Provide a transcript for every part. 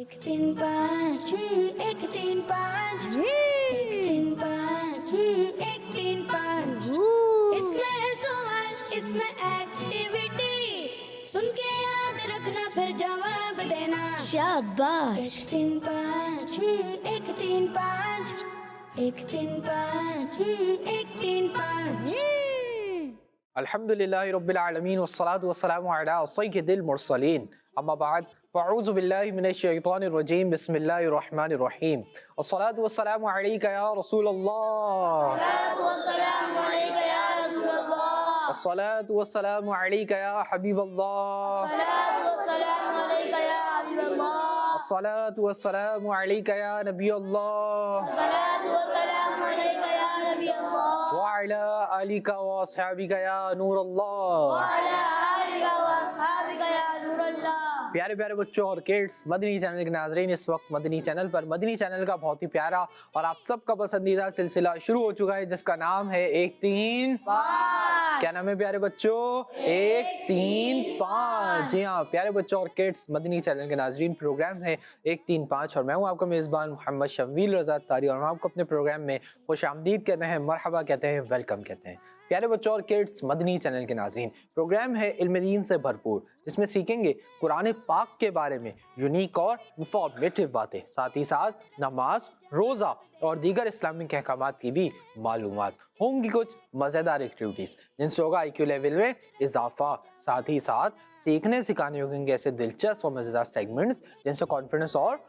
एक तीन पाँच एक तीन पाँच एक तीन पाँच एक तीन पाँच। इसमें है सवाल इसमें एक्टिविटी, सुन के याद रखना फिर जवाब देना। शाबाश। एक तीन पाँच एक तीन पाँच एक तीन पाँच एक तीन पाँच। अल्हम्दुलिल्लाहि रब्बिल आलमीन वस्सलातु वस्सलामु अला सय्यिदिल मुरसलीन अम्मा बाद फ़अऊज़ु बिल्लाहि मिनश शैतानिर रजीम बिस्मिल्लाहिर रहमानिर रहीम अस्सलातु वस्सलामु अलैका या रसूलल्लाह अस्सलातु वस्सलामु अलैका या हबीबल्लाह अस्सलातु वस्सलामु अलैका या नबीअल्लाह व अला आलिका व अस्हाबिका या नूरल्लाह। प्यारे प्यारे बच्चों और किड्स, मदनी चैनल के नाज़रीन, इस वक्त मदनी चैनल पर मदनी चैनल का बहुत ही प्यारा और आप सबका पसंदीदा सिलसिला शुरू हो चुका है जिसका नाम है एक तीन पाँच। क्या नाम है प्यारे बच्चों? एक तीन पाँच। जी हाँ प्यारे बच्चों और किड्स, मदनी चैनल के नाज़रीन, प्रोग्राम है एक तीन पाँच और मैं हूँ आपका मेज़बान मोहम्मद शब्बीर रज़ा तारी और हम आपको अपने प्रोग्राम में खुश आमदीद कहते हैं, मरहबा कहते हैं, वेलकम कहते हैं। प्यारे बच्चों और किड्स, मदनी चैनल के नाज़रीन, प्रोग्राम है इल्म दीन से भरपूर जिसमें सीखेंगे कुरान पाक के बारे में यूनिक और इंफॉर्मेटिव बातें, साथ ही साथ नमाज, रोज़ा और दीगर इस्लामिक अहकामात की भी मालूमात होंगी। कुछ मज़ेदार एक्टिविटीज़ जिनसे होगा IQ लेवल में इजाफा, साथ ही साथ सीखने सिखाने होंगे ऐसे दिलचस्प और मज़ेदार सेगमेंट्स जिनसे कॉन्फिडेंस और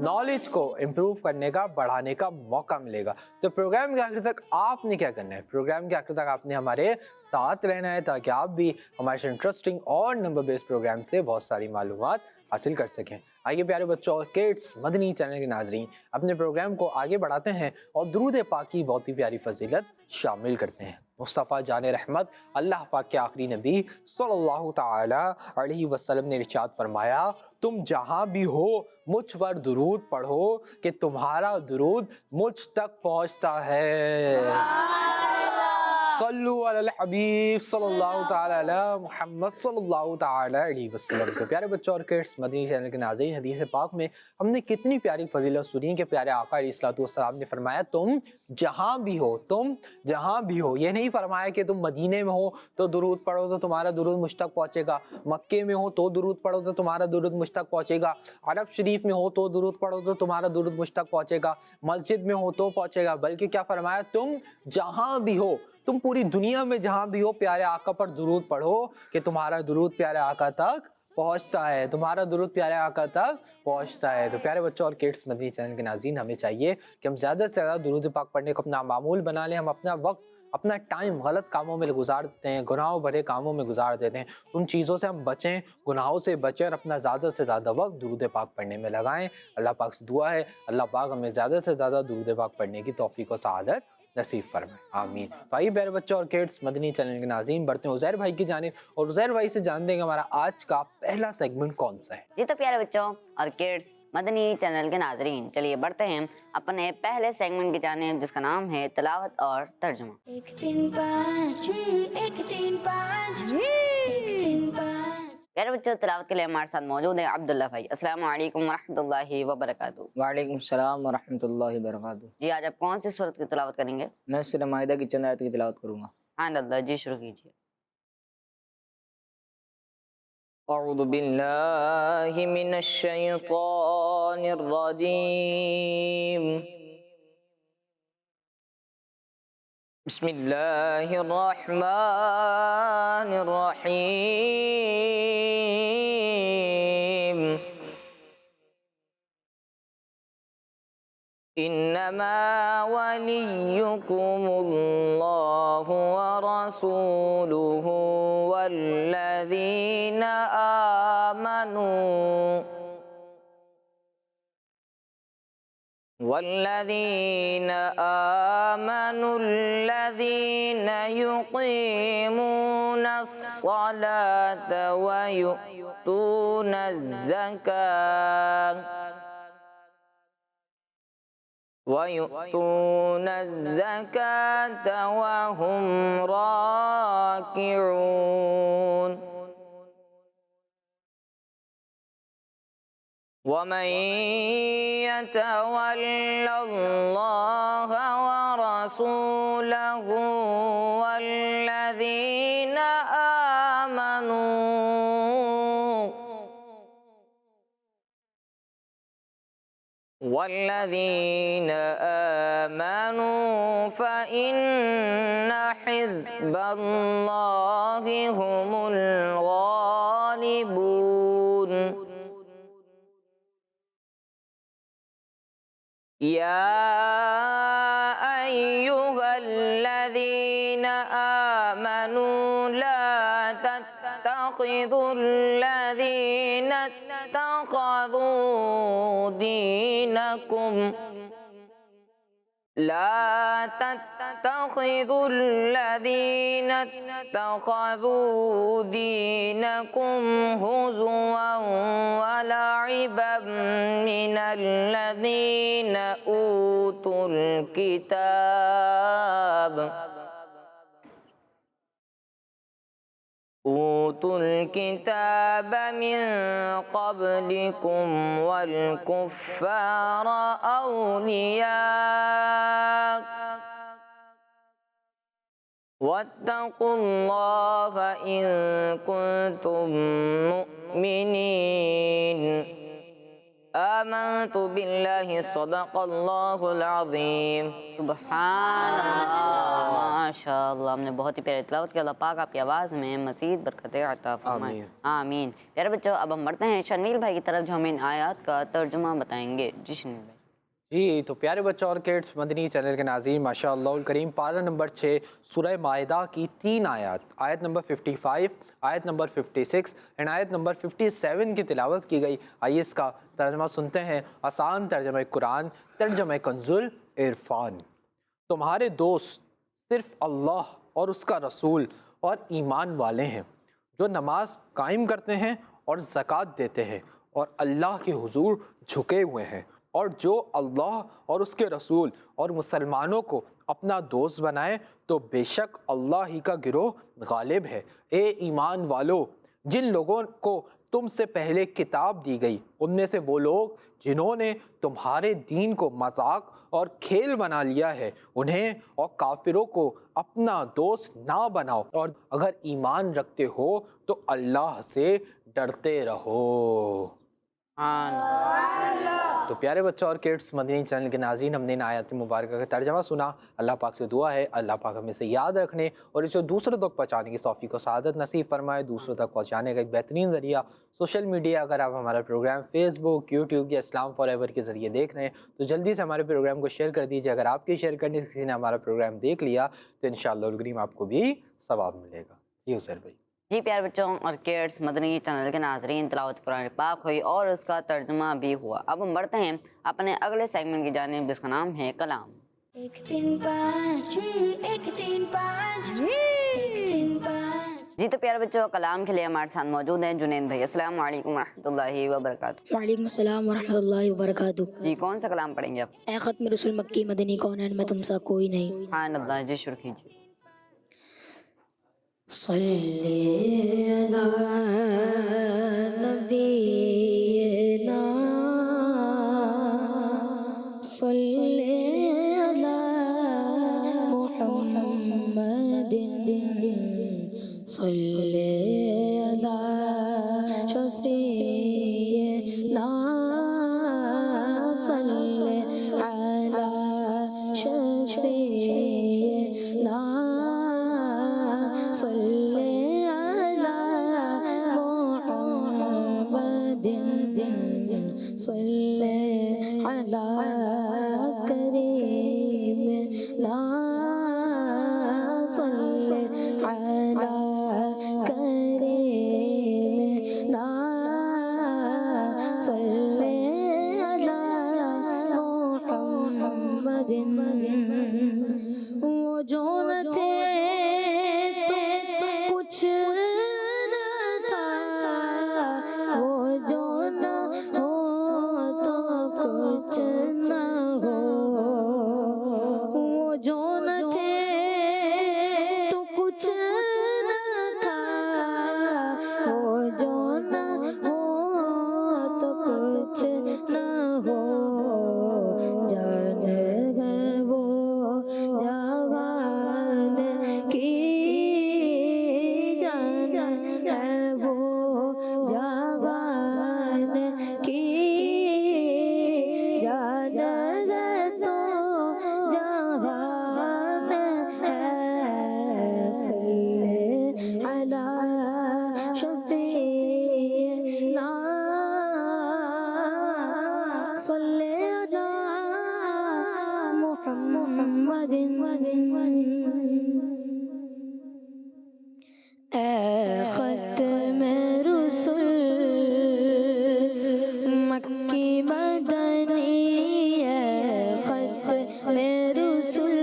नॉलेज को इम्प्रूव करने का, बढ़ाने का मौका मिलेगा। तो प्रोग्राम के आखिर तक आपने क्या करना है? प्रोग्राम के आखिर तक आपने हमारे साथ रहना है ताकि आप भी हमारे इंटरेस्टिंग और नंबर बेस्ड प्रोग्राम से बहुत सारी मालूमात हासिल कर सकें। आइए प्यारे बच्चों और किड्स, मदनी चैनल के नाज़रीन, अपने प्रोग्राम को आगे बढ़ाते हैं और दुरूद पाक की बहुत ही प्यारी फजीलत शामिल करते हैं। मुस्तफ़ा जाने रहमत अल्लाह पाक के आखिरी नबी सल्लल्लाहु ताला अलैहि वसल्लम ने इरशाद फरमाया, तुम जहां भी हो मुझ पर दुरूद पढ़ो कि तुम्हारा दुरूद मुझ तक पहुंचता है। सल्लु अलल हबीब सल्लल्लाहु ताला अला मुहम्मद सल्लल्लाहु ताला अलैहि वसल्लम। तो प्यारे बच्चों और किड्स, मदनी चैनल के नाज़रीन, हदीस पाक में हमने कितनी प्यारी फजीलत सुनी कि प्यारे आका अलैहिस्सलातु वस्सलाम ने फरमाया, तुम जहां भी हो, ये नहीं फरमाया कि तुम मदीने में हो तो दुरूद पढ़ो तो तुम्हारा दुरूद मुझ तक पहुंचेगा, मक्के में हो तो दुरूद पढ़ो तो तुम्हारा दुरूद मुझ तक पहुंचेगा, अरब शरीफ में हो तो दुरूद पढ़ो तो तुम्हारा दुरूद मुझ तक पहुंचेगा, मस्जिद में हो तो पहुंचेगा, बल्कि क्या फरमाया, तुम जहां भी हो, तुम पूरी दुनिया में जहां भी हो, प्यारे आका पर दुरूद पढ़ो कि तुम्हारा दुरूद प्यारे आका तक पहुंचता है, तुम्हारा दुरूद प्यारे आका तक पहुंचता है। तो प्यारे बच्चों और किड्स, मदनी चैनल के नाज़रीन, हमें चाहिए कि हम ज़्यादा से ज़्यादा दुरूद पाक पढ़ने को अपना मामूल बना लें। हम अपना वक्त, अपना टाइम गलत कामों में गुजार देते हैं, गुनाहों भरे कामों में गुजार देते हैं। उन चीज़ों से हम बचें, गुनाहों से बचें और अपना ज़्यादा से ज़्यादा वक्त दुरूद पाक पढ़ने में लगाएं। अल्लाह पाक से दुआ है, अल्लाह पाक हमें ज़्यादा से ज़्यादा दुरूद पाक पढ़ने की तौफीक और सआदत नसीब फरमाए, आमीन। भाई प्यारे बच्चों और किड्स, मदनी चैनल के नाज़रीन, बढ़ते हैं उज़ैर भाई की जानिब और उज़ैर भाई से जान देंगे हमारा आज का पहला सेगमेंट कौन सा है। जी तो प्यारे बच्चों और किड्स, मदनी चैनल के नाजरीन, चलिए बढ़ते हैं अपने पहले सेगमेंट की जानिब जिसका नाम है तिलावत और तर्जुमा। एक तीन पाँच एक तीन पाँच एक तीन पाँच। प्यारे बच्चों, तिलावत के लिए हमारे साथ मौजूद है अब्दुल्ला भाई। अस्सलामु अलैकुम वरहमतुल्लाहि वबरकातुहू। वालेकुम सलाम वरहमतुल्लाहि वबरकातुहू। जी आज आप कौन सी सूरत की तिलावत करेंगे? मैं सूरह माइदा की चंद आयत की तिलावत करूंगा। हाँ अब्दुल्ला जी, शुरू कीजिए। अऊज़ु बिल्लाहि मिनश शैतानिर रजीम। बिस्मिल्लाहिर रहमानिर रहीम। इन्नमा वलियुकुमुल्लाहु व रसूलुहु वल्लज़ीना आमनू الذين يقيمون الصلاة ويؤتون الزكاة وهم راكعون. ومن يتول الله ورسوله والذين آمنوا فإن حزب الله هم الغالبون يا أيها الذين آمنوا لا تتخذوا الذين اتخذوا دينكم هزوا ولعبا من الذين أوتوا الكتاب من قبلكم والكفار أولياء واتقوا الله إن كنتم مؤمنين آمنت بالله صدق الله العظیم. سبحان اللہ ماشاء اللہ. ہم نے بہت ہی پیاری تلاوت کی. اللہ پاک آپ کی آواز میں مزید برکتیں عطا فرمائے. آمین. پیارے بچوں اب ہم بڑھتے ہیں شنویل بھائی کی طرف جو ہمیں ان آیات کا ترجمہ بتائیں گے. جی شنویل بھائی. جی تو پیارے بچوں اور کڈس مدنی چینل کے ناظرین ماشاء اللہ الکریم پارہ نمبر 6 سورہ مائدہ کی 3 آیات آیت نمبر 55 آیت نمبر 56 اینڈ آیت نمبر 57 کی تلاوت کی گئی. آئیے اس کا ترجمہ سنتے ہیں. آسان ترجمہ قرآن ترجمہ کنز العرفان. تمہارے دوست صرف اللہ اور اس کا رسول اور ایمان والے ہیں جو نماز قائم کرتے ہیں اور زکوٰۃ دیتے ہیں اور اللہ کے حضور جھکے ہوئے ہیں اور جو اللہ اور اس کے رسول اور مسلمانوں کو اپنا دوست بنائے تو بے شک اللہ ہی کا گروہ غالب ہے. اے ایمان والو جن لوگوں کو تم سے پہلے کتاب دی گئی ان میں سے وہ لوگ جنہوں نے تمہارے دین کو مذاق اور کھیل بنا لیا ہے انہیں اور کافروں کو اپنا دوست نہ بناؤ اور اگر ایمان رکھتے ہو تو اللہ سے ڈرتے رہو. تو پیارے بچوں اور کڈس مدنی چینل کے ناظرین ہم نے ان آیات مبارکہ کا ترجمہ سنا. اللہ پاک سے دعا ہے اللہ پاک ہمیں سے یاد رکھنے اور اسے دوسروں تک پہنچانے کی توفیق و سعادت نصیب فرمائے. دوسروں تک پہنچانے کا ایک بہترین ذریعہ سوشل میڈیا. اگر آپ ہمارا پروگرام فیس بک یوٹیوب یا اسلام فار ایور کے ذریعے دیکھ رہے ہیں تو جلدی سے ہمارے پروگرام کو شیئر کر دیجیے. اگر آپ کے شیئر کرنے سے کسی نے ہمارا پروگرام دیکھ لیا تو انشاءاللہ الکریم آپ کو بھی ثواب ملے گا. جی حسین بھائی. جی پیارے بچوں اور کڈس مدنی چینل کے ناظرین تلاوت قرآن پاک ہوئی اور اس کا ترجمہ بھی ہوا. اب ہم بڑھتے ہیں اپنے اگلے سیگمنٹ کی جانب جس کا نام ہے کلام. ایک تین پانچ ایک تین پانچ ایک تین پانچ. جی تو پیارے بچوں کلام کے لیے ہمارے ساتھ موجود ہیں جنید بھائی. السلام علیکم ورحمۃ اللہ وبرکاتہ. وعلیکم السلام ورحمۃ اللہ وبرکاتہ. جی کون سا کلام پڑھیں گے آپ؟ اے ختم رسول مکی مدنی کونین میں تم سا کوئی نہیں. سبحان اللہ. جی شروع کیجیے. صلی علی نبینا صلی علی محمد صلی علی شفیعنا صلی علی شفیعنا صلی علی محمد صلی علی کریمنا صلی علی کریمنا صلی علی محمد. وہ جو نہ تھے کچھ نہ تھا وہ جو نہ ہو تو کچھ نہ ہو صلی علی محمد اے ختم رسول مکی مدنی اے ختم رسول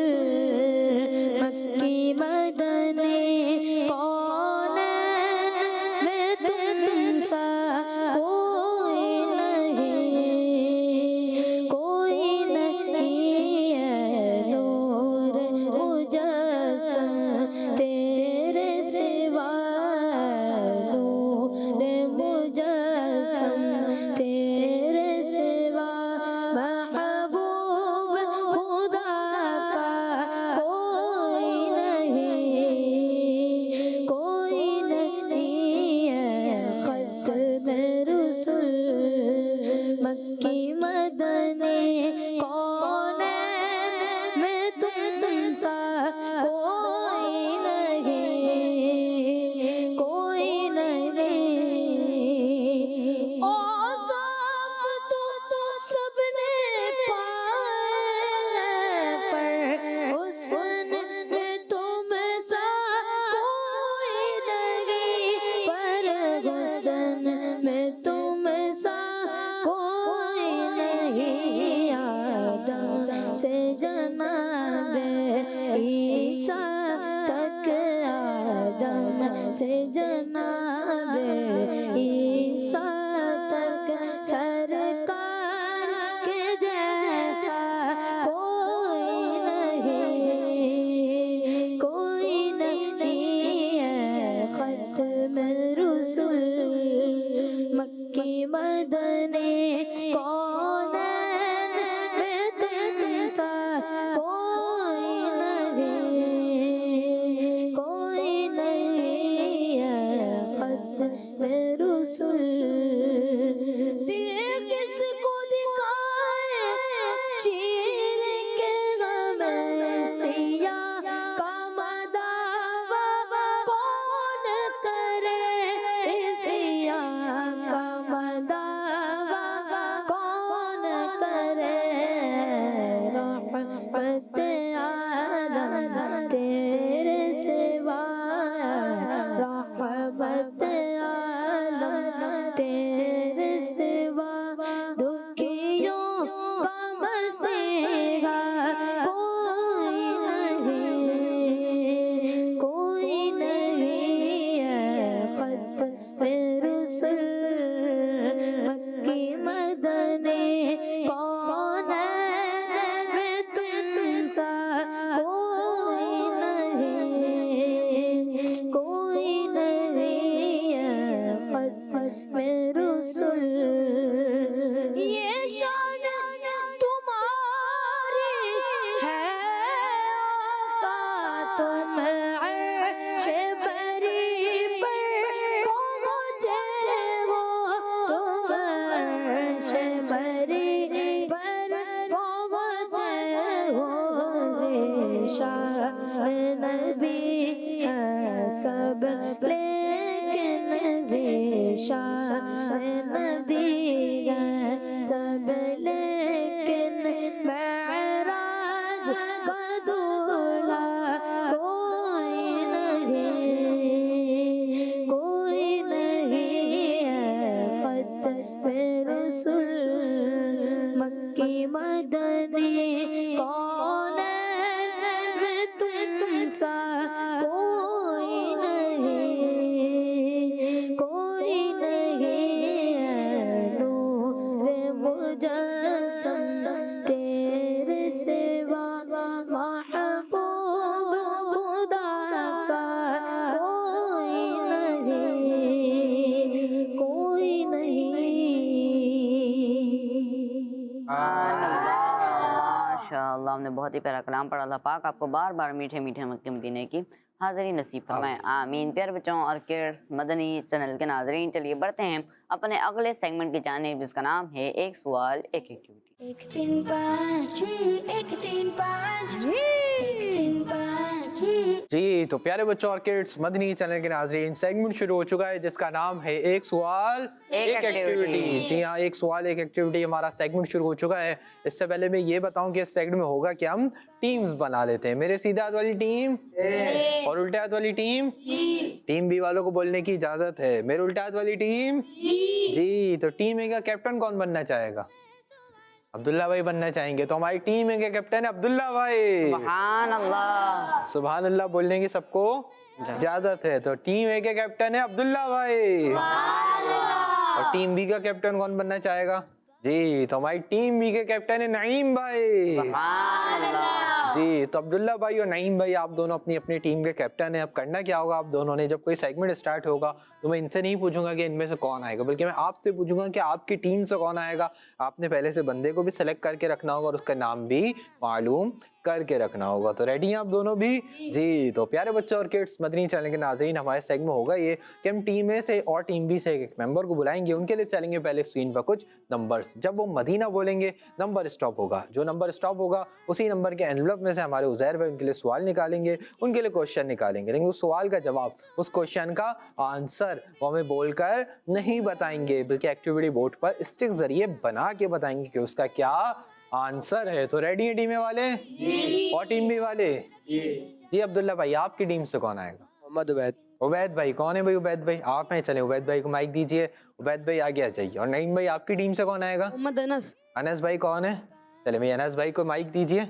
مکی مدنی کونین میں تم سا کوئی نہیں ہے نور مجسم تیرے سوا نور مجسم تیرے سوا محبوب خدا کا کوئی نہیں ہے ختم رسول مکی مدنی کونین میں تم سا کوئی نہیں اوصاف تو سب نے پائے پر حسن میں تم سا کوئی نہیں پر حسن میں تم سا کوئی نہیں آدم سے جناب عیسیٰ تک آدم سے جناب عیسیٰ تک سرکار کے جیسا کوئی نہیں ہے ختم رسول مکی مدنی کونین میں تم سا کوئی نہیں ہے ختم رسول دل کس کو دکھائے چیر کے غم سیاہ کا مداوا کون کرے سیاہ کا مداوا کون کرے رحمت عالم تیرے سوا رحمت عالم تیرے سوا دکھیوں کا مسیحا کوئی نہیں ہے ختم رسول مکی مدنی کونین میں تم سا کوئی نہیں ہے ختم رسول یہ شان تمہاری ہے آقا تم عرش بری پر پہنچے ہو تم عرش بری پر پہنچے ہو ذیشان نبی ہے سب لیکن ذیشان نبی ہے سب لیکن معراج کا دولہا کوئی نہیں ہے ختم رسول مکی مدنی کونین میں تم سا کوئی نہیں ہے نور مجسم تیرے سوا محبوب خدا کا کوئی نہیں ماشاءاللہ ہم نے بہت ہی پیارا کلام پڑھا. اللہ پاک آپ کو بار بار میٹھے میٹھے مکے مدینے کی حاضری نصیب فرمائیں آمین. پیارے بچوں اور کڈس مدنی چینل کے ناظرین چلیے بڑھتے ہیں اپنے اگلے سیگمنٹ کی جانب جس کا نام ہے ایک سوال ایک ایکٹیویٹی. ایک تین پانچ ایک تین پانچ ایک تین پانچ जी तो प्यारे बच्चों और किड्स, मदनी चैनल के नाज़रीन, सेगमेंट शुरू हो चुका है जिसका नाम है एक सवाल एक एक्टिविटी। जी हाँ, एक सवाल एक एक्टिविटी हमारा सेगमेंट शुरू हो चुका है। इससे पहले मैं ये बताऊं कि इस सेगमेंट में होगा कि हम टीम्स बना लेते हैं। मेरे सीधे हाथ वाली टीम और उल्टे हाथ वाली टीम। टीम बी वालों को बोलने की इजाजत है। मेरे उल्टे हाथ वाली टीम जी। तो टीम ए का कैप्टन कौन बनना चाहेगा? अब्दुल्ला भाई बनना चाहेंगे। तो हमारी टीम ए के कैप्टन है अब्दुल्ला भाई। सुभान अल्लाह। सुभान अल्लाह बोलने की सबको इजाजत है। तो टीम ए के कैप्टन है अब्दुल्ला भाई। और टीम बी का कैप्टन कौन बनना चाहेगा? जी तो हमारी टीम बी के कैप्टन है नईम भाई। सुभान अल्लाह। जी तो अब्दुल्ला भाई और नईम भाई आप दोनों अपनी अपनी टीम के कैप्टन हैं। अब करना क्या होगा, आप दोनों ने जब कोई सेगमेंट स्टार्ट होगा तो मैं इनसे नहीं पूछूंगा कि इनमें से कौन आएगा, बल्कि मैं आपसे पूछूंगा कि आपकी टीम से कौन आएगा। आपने पहले से बंदे को भी सेलेक्ट करके रखना होगा और उसका नाम भी मालूम करके रखना होगा। तो रेडी हैं आप दोनों भी? जी तो प्यारे बच्चों और किड्स, मदनी चैनल के नाज़रीन, हमारे सेगमेंट होगा ये कि हम टीम ए से और टीम बी से एक मेंबर को बुलाएंगे। उनके लिए चलेंगे पहले स्क्रीन पर कुछ नंबर्स। जब वो मदीना बोलेंगे नंबर स्टॉप होगा। जो नंबर स्टॉप होगा उसी नंबर के एनवलप में से हमारे उज़ैर भाई उनके लिए सवाल निकालेंगे, उनके लिए क्वेश्चन निकालेंगे। लेकिन उस सवाल का जवाब, उस क्वेश्चन का आंसर वो हमें बोलकर नहीं बताएंगे, बल्कि एक्टिविटी बोर्ड पर स्टिक जरिए बना के बताएंगे कि उसका क्या आंसर है। तो रेडी है टीम वाले और टीम बी वाले? जी अब्दुल्ला भाई, आपकी टीम से कौन आएगा? मोहम्मद उबैद। उबैद भाई कौन है भाई? उबैद भाई आप हैं, चले उबैद भाई को माइक दीजिए। उबैद भाई आगे आ जाइए। और नईम भाई आपकी टीम से कौन आएगा? मोहम्मद अनस। अनस भाई कौन है? चले भाई अनस भाई को माइक दीजिए।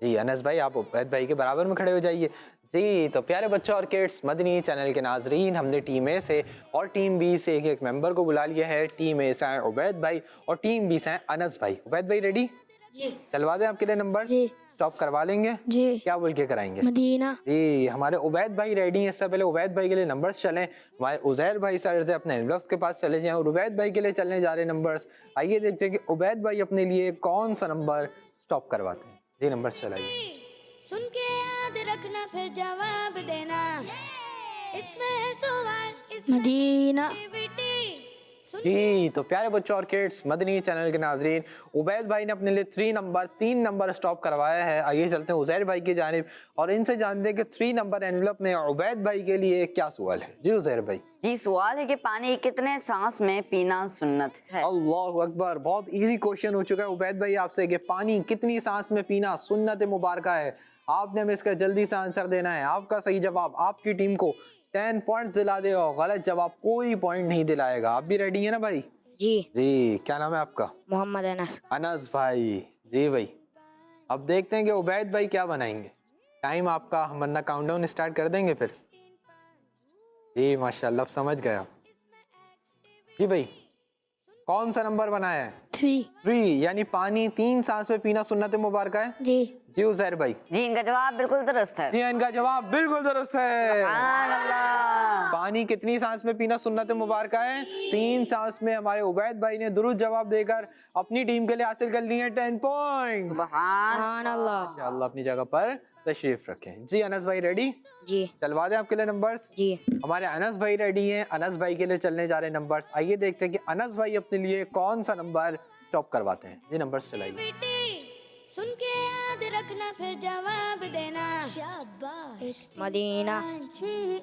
जी अनस भाई आप उबैद भाई के बराबर में खड़े हो जाइए। जी तो प्यारे बच्चों और किड्स, मदनी चैनल के नाजरीन, हमने टीम ए से और टीम बी से एक मेंबर को बुला लिया है। टीम ए से हैं उबैद भाई और टीम बी से हैं अनस भाई। उबैद भाई रेडी? जी चलवा दें आपके लिए नंबर? जी स्टॉप करवा लेंगे? जी। क्या बोल के कराएंगे? मदीना। जी हमारे उबैद भाई रेडी हैं। इससे पहले उबैद भाई के लिए नंबर्स चलें। हमारे उज़ैर भाई सर से अपने एनवलप के पास चले जाएं और उबैद भाई के लिए चलने जा रहे नंबर्स। आइए देखते हैं कि उबैद भाई अपने लिए कौन सा नंबर स्टॉप करवाते हैं। जी नंबर चलाइए। सुन के याद रखना फिर जवाब देना, इसमें है सवाल इसमें मदीना। एक्टिविटी। सुन जी तो प्यारे बच्चों और किड्स, मदनी चैनल के नाजरीन, उबैद भाई ने अपने लिए तीन नंबर स्टॉप करवाया है। आइए चलते हैं उज़ैर भाई की जानिब और इनसे जानते हैं कि 3 नंबर एनवलप में उबैद भाई के लिए क्या सवाल है। जी उज़ैर भाई। जी सवाल है कि पानी कितने सांस में पीना सुन्नत है? अल्लाहु अकबर, बहुत इजी क्वेश्चन हो चुका है उबैद भाई आपसे कि पानी कितनी सांस में पीना सुन्नत मुबारका है। आपने हमें इसका जल्दी से आंसर देना है। आपका सही जवाब आपकी टीम को 10 पॉइंट्स दिला देगा, गलत जवाब कोई पॉइंट नहीं दिलाएगा। आप भी रेडी है ना भाई? जी। जी क्या नाम है आपका? मोहम्मद अनस। अनस भाई। जी भाई अब देखते हैं कि उबैद भाई क्या बनाएंगे। टाइम आपका, हम वरना काउंटडाउन स्टार्ट कर देंगे फिर। जी माशाल्लाह समझ गया। जी भाई कौन सा नंबर बनाया है? 3 यानी पानी 3 सांस में पीना सुन्नत मुबारक है। जी। जी उज़ैर भाई। जी इनका जवाब बिल्कुल दुरुस्त है। जी इनका जवाब बिल्कुल दुरुस्त है। सुभान अल्लाह। पानी कितनी सांस में पीना सुन्नत मुबारक है? 3 सांस में। हमारे उबैद भाई ने दुरुस्त जवाब देकर अपनी टीम के लिए हासिल कर लिए 10 पॉइंट। सुभान अल्लाह। इंशाअल्लाह अपनी जगह पर तशरीफ रखें। जी अनस भाई रेडी? जी। चलवा दें आपके लिए नंबर्स? जी। हमारे अनस भाई रेडी हैं। अनस भाई के लिए चलने जा रहे नंबर्स। आइए देखते हैं कि अनस भाई अपने लिए कौन सा नंबर स्टॉप करवाते हैं। जी नंबर्स चलाइए। एक्टिविटी। सुन के याद रखना फिर जवाब देना, शाबाश। मदीना।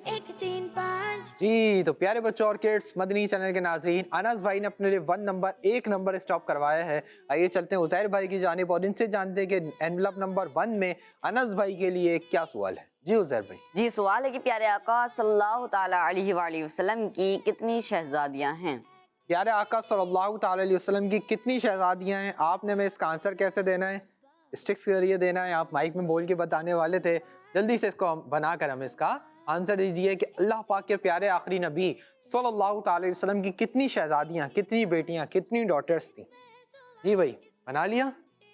1 3 5। जी तो प्यारे बच्चों और किड्स, मदनी चैनल के नाजरीन, अनस भाई ने अपने लिए एक नंबर स्टॉप करवाया है। आइए चलते हैं उज़ैर भाई की जानिब और इनसे जानते हैं कि एनवलप नंबर 1 में अनस भाई के लिए क्या सवाल है। जी उज़ैर भाई। जी सवाल है कि प्यारे आका सल्लल्लाहु ताला अलैहि वसल्लम की कितनी शहजादियां हैं? प्यारे आका सल्लल्लाहु ताला अलैहि वसल्लम की कितनी शहजादियां हैं? आपने हमें इसका आंसर कैसे देना है? स्टिक्स के जरिए देना है। आप माइक में बोल के बताने वाले थे, जल्दी से इसको बनाकर हमें इसका आंसर दीजिए कि अल्लाह पाक के प्यारे आखिरी नबी सल्लल्लाहु ताला अलैहि वसल्लम की कितनी शहजादियां, कितनी बेटियां, कितनी डॉटर्स थी। जी भाई बना लिया?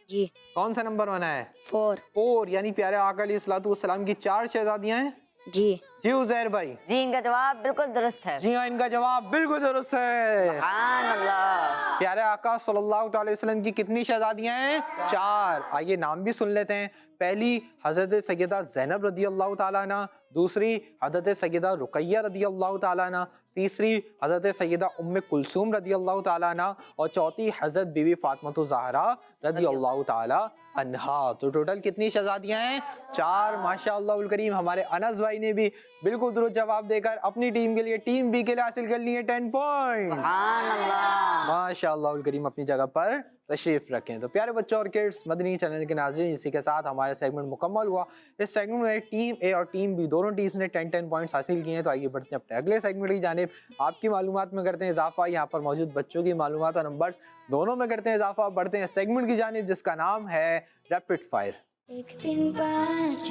जी। कौन सा नंबर बना है? 4। यानी प्यारे आका अलैहिस्सलातु वस्सलाम की 4 शहजादियां हैं। जी। जी उज़ैर भाई। जी इनका जवाब बिल्कुल दुरुस्त है। जी हाँ इनका जवाब बिल्कुल दुरुस्त है। सुभान अल्लाह। प्यारे आका सल्लल्लाहु अलैहि वसल्लम की कितनी शहजादियां हैं? 4। आइए नाम भी सुन लेते हैं। पहली हजरत सैयदा ज़ैनब रदी अल्लाह ताला अन्हा, दूसरी हजरत सैयदा रुकैया रदी अल्लाह ताला अन्हा, तीसरी हज़रत सैयदा उम्मे कुलसूम रदी अल्लाह ताला अन्हा और चौथी हज़रत बीवी फातिमा ज़हरा रदी अल्लाह ताला अन्हा। तो टोटल कितनी शहजादियां हैं? 4 माशाअल्लाह करीम। हमारे अनस भाई ने भी बिल्कुल दुरुस्त जवाब देकर अपनी टीम के लिए, टीम बी के लिए हासिल कर लिए 10 पॉइंट। सुभान अल्लाह। माशाअल्लाह करीम अपनी जगह पर तशरीफ रखें। तो प्यारे बच्चों और किड्स, मदनी चैनल के नाज़रीन, इसी के साथ हमारा सेगमेंट मुकम्मल हुआ। इस सेगमेंट में टीम ए और टीम बी दोनों टीम्स ने 10-10 पॉइंट्स हासिल किए हैं। तो आइए बढ़ते हैं अपने अगले सेगमेंट की जानिब। आपकी मालूमात में करते हैं इजाफा, यहाँ पर मौजूद बच्चों की मालूमात और नंबर्स दोनों में करते हैं इजाफा। बढ़ते हैं सेगमेंट की जानिब जिसका नाम है रैपिड फायर। 1 3 5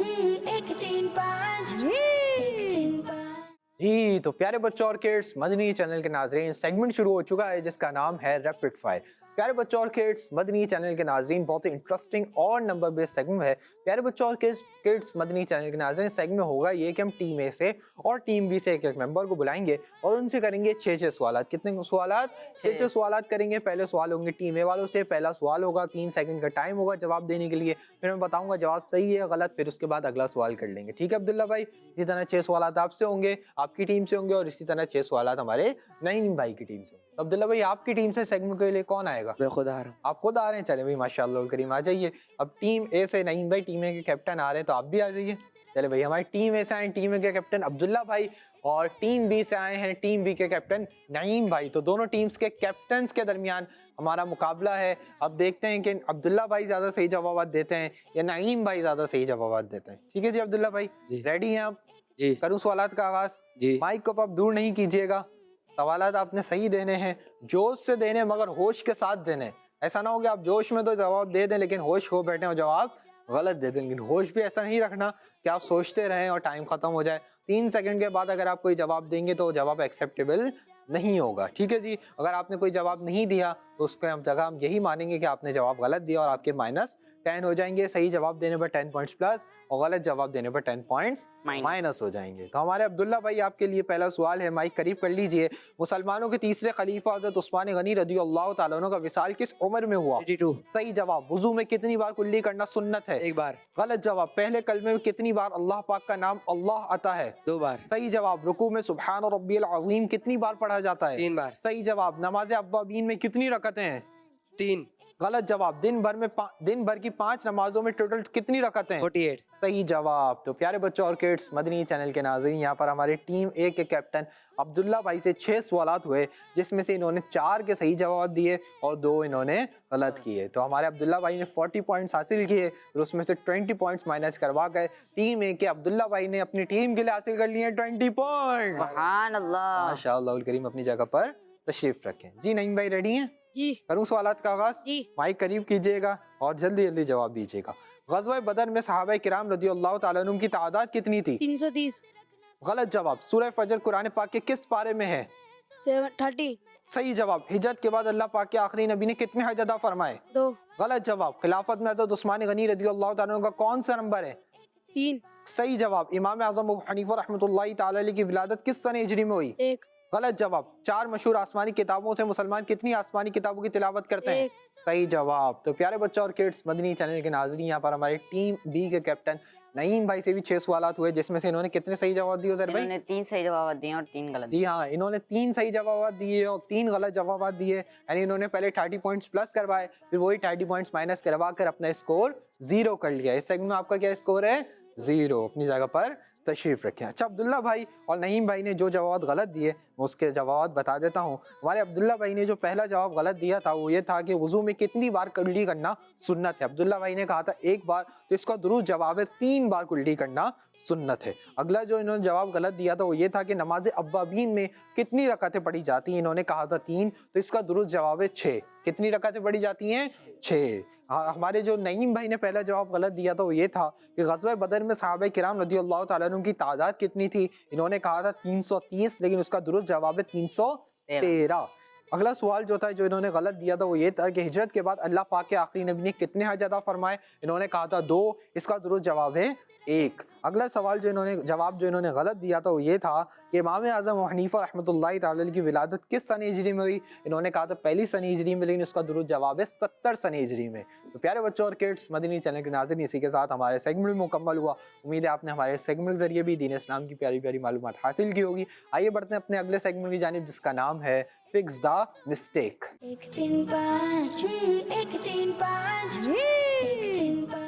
1 3 5 1 3 5। जी तो प्यारे बच्चों और किड्स, मदनी चैनल के नाजरीन, सेगमेंट शुरू हो चुका है जिसका नाम है रैपिड फायर। प्यारे बच्चों और किड्स, मदनी चैनल के नाजरीन, बहुत ही इंटरेस्टिंग और नंबर बेस्ड सेगमेंट है। प्यारे बच्चों और किड्स, मदनी चैनल के नाजरीन, सेगमेंट होगा ये कि हम टीम ए से और टीम बी से एक एक मेंबर को बुलाएंगे और उनसे करेंगे 6 सवाल। कितने सवाल? 6 सवाल करेंगे। पहले सवाल होंगे टीम ए वालों से। पहला सवाल होगा, 3 सेकंड का टाइम होगा जवाब देने के लिए। फिर मैं बताऊंगा जवाब सही है गलत, फिर उसके बाद अगला सवाल कर लेंगे। ठीक है अब्दुल्ला भाई? इसी तरह 6 सवाल आपसे होंगे, आपकी टीम से होंगे, और इसी तरह 6 सवाल हमारे नईम भाई की टीम से। तो अब्दुल्ला भाई, आपकी टीम से सेगमेंट के लिए कौन आएगा? मैं खुद आ रहा हूँ। आप खुद आ रहे हैं? चले भाई माशाअल्लाह करीम, आ जाइए। अब टीम ए से नईम भाई, टीम ए के कैप्टन आ रहे हैं, तो आप भी आ जाइए। चले भाई, हमारी टीम ए से आए टीम ए के कैप्टन अब्दुल्ला भाई, और टीम बी से आए हैं टीम बी के कैप्टन नईम भाई। तो दोनों टीम्स के कैप्टन्स के दरमियान हमारा मुकाबला है। अब देखते हैं कि अब्दुल्ला भाई ज्यादा सही जवाब देते हैं या नईम भाई ज्यादा सही जवाब देते हैं। ठीक है जी अब्दुल्ला भाई, रेडी हैं आप? जी। करूँ सवालात का आगाज? जी। माइक को आप दूर नहीं कीजिएगा। सवालात आपने सही देने हैं, जोश से देने, मगर होश के साथ देने। ऐसा ना हो कि आप जोश में तो जवाब दे दें लेकिन होश खो बैठे और जवाब गलत दे दें। लेकिन होश भी ऐसा नहीं रखना कि आप सोचते रहें और टाइम खत्म हो जाए। 3 सेकंड के बाद अगर आप कोई जवाब देंगे तो जवाब एक्सेप्टेबल नहीं होगा। ठीक है जी? अगर आपने कोई जवाब नहीं दिया तो उसके हम यही मानेंगे कि आपने जवाब गलत दिया और आपके -10 हो जाएंगे। सही जवाब देने पर 10 पॉइंट्स प्लस और गलत जवाब देने पर 10 पॉइंट्स माइनस हो जाएंगे। तो हमारे अब्दुल्ला भाई, आपके लिए पहला सवाल है, माइक करीब कर लीजिए। मुसलमानों के तीसरे खलीफा हज़रत उस्मान गनी रज़ी अल्लाह तआला अन्हु का विसाल किस उम्र में हुआ? 82। सही जवाब। वुजू में कितनी बार कुल्ली करना सुन्नत है? 1 बार। गलत जवाब। पहले कलमे में कितनी बार अल्लाह पाक का नाम अल्लाह आता है? 2 बार। सही जवाब। रुकू में सुब्हान रब्बियल अज़ीम कितनी बार पढ़ा जाता है? 3 बार। सही जवाब। नमाज अव्वाबीन में कितनी रकतें हैं? 3। गलत जवाब। दिन भर की 5 नमाजों में टोटल कितनी रकतें हैं? 48। सही जवाब। तो प्यारे बच्चों और किड्स, मदनी चैनल के नाज़रीन, यहाँ पर हमारे टीम ए के कैप्टन अब्दुल्ला भाई से 6 सवालात हुए, जिसमें से इन्होंने 4 के सही जवाब दिए और 2 इन्होंने गलत किए। तो हमारे अब्दुल्ला भाई ने 40 पॉइंट्स हासिल किए और उसमें से 20 पॉइंट्स माइनस करवा कर टीम ए के अब्दुल्ला भाई ने अपनी टीम के लिए हासिल कर लिए 20 पॉइंट। सुभान अल्लाह। माशाअल्लाह करीम अपनी जगह पर तशरीफ रखें। जी नईम भाई, रेडी हैं? जी। करूँ सवालात का आगाज? जी। माइक करीब कीजिएगा और जल्दी जल्दी जवाब दीजिएगा। ग़ज़वा बदर में सहाबा किराम रज़ी अल्लाह तआला अन्हुम की तादाद कितनी थी? 330। गलत जवाब। सूरह फजर कुरान पाक के किस पारे में है? 730। सही जवाब। हिजरत के बाद अल्लाह पाक के आखिरी नबी ने कितने हज अदा फरमाए? 2। गलत जवाब। खिलाफत में हज़रत उस्मान गनी रज़ी अल्लाह तआला अन्हु का कौन सा नंबर है? 3। सही जवाब। इमाम आज़म अबू हनीफा रहमतुल्लाहि तआला अलैहि की विलादत किस सन हिजरी में हुई? 1। गलत जवाब। 4 मशहूर आसमानी किताबों से मुसलमान कितनी आसमानी किताबों की तिलावत करते हैं? 1। सही जवाब। तो प्यारे बच्चों और किड्स, मदनी चैनल के नाज़रीन, यहाँ पर हमारे टीम बी के कैप्टन नईम भाई से भी 6 सवालात हुए, जिसमें से इन्होंने कितने सही जवाब दिए सर भाई? इन्होंने 3 सही जवाब दिए और 3 गलत। जी हाँ, इन्होंने 3 सही जवाब दिए और 3 गलत जवाब दिए। यानी इन्होंने पहले 30 पॉइंट्स प्लस करवाए, फिर वही 30 पॉइंट्स माइनस करवा कर अपना स्कोर 0 कर लिया। इस सेगमेंट में आपका क्या स्कोर है? 0। अपनी जगह पर तशरीफ रखें। अच्छा, अब्दुल्ला भाई और नईम भाई ने जो जवाब गलत दिए मैं उसके जवाब बता देता हूँ। हमारे अब्दुल्ला भाई ने जो पहला जवाब गलत दिया था वो ये था कि वुजू में कितनी बार कुल्ली करना सुन्नत है। अब्दुल्ला भाई ने कहा था 1 बार, तो इसका दुरुस्त जवाब है 3 बार कुल्ली करना सुन्नत है। अगला जो इन्होंने जवाब गलत दिया था वो ये था कि नमाज अव्वाबीन में कितनी रकातें पढ़ी जाती हैं? इन्होंने कहा था 3, तो इसका दुरुस्त जवाब है 6। कितनी रकातें पढ़ी जाती हैं? 6। हमारे जो नईम भाई ने पहला जवाब गलत दिया था वो ये था कि ग़ज़वा बदर में सहाबा किराम रज़ी अल्लाह तआला अन्हुम की तादाद कितनी थी? इन्होंने कहा था 330, लेकिन उसका दुरुस्त जवाब है 313। अगला सवाल जो था जो इन्होंने गलत दिया था वो ये था कि हिजरत के बाद अल्लाह पाक के आखिरी नबी ने कितने हज अदा फरमाए? इन्होंने कहा था 2, इसका दुरुस्त जवाब है 1। अगला सवाल जवाब जो इन्होंने गलत दिया था वो ये था कि इमाम आज़म हनीफा रहमतुल्लाहि तआला अलैह की विलादत किस सन हिजरी में हुई। इन्होंने कहा था पहली सन हिजरी में, लेकिन उसका दुरुस्त जवाब है 70 सन हिजरी में। तो प्यारे बच्चों और किड्स, मदनी चैनल के नाज़रीन, इसी के साथ हमारे सेगमेंट मुकम्मल हुआ। उम्मीद है आपने हमारे सेगमेंट के जरिए भी दीन इस्लाम की प्यारी प्यारी मालूमात हासिल की होगी। आइए बढ़ते हैं अपने अगले सेगमेंट की जानिब, जिसका नाम है फिक्स द मिस्टेक। 1 3 5 1 3 5 1 3 5।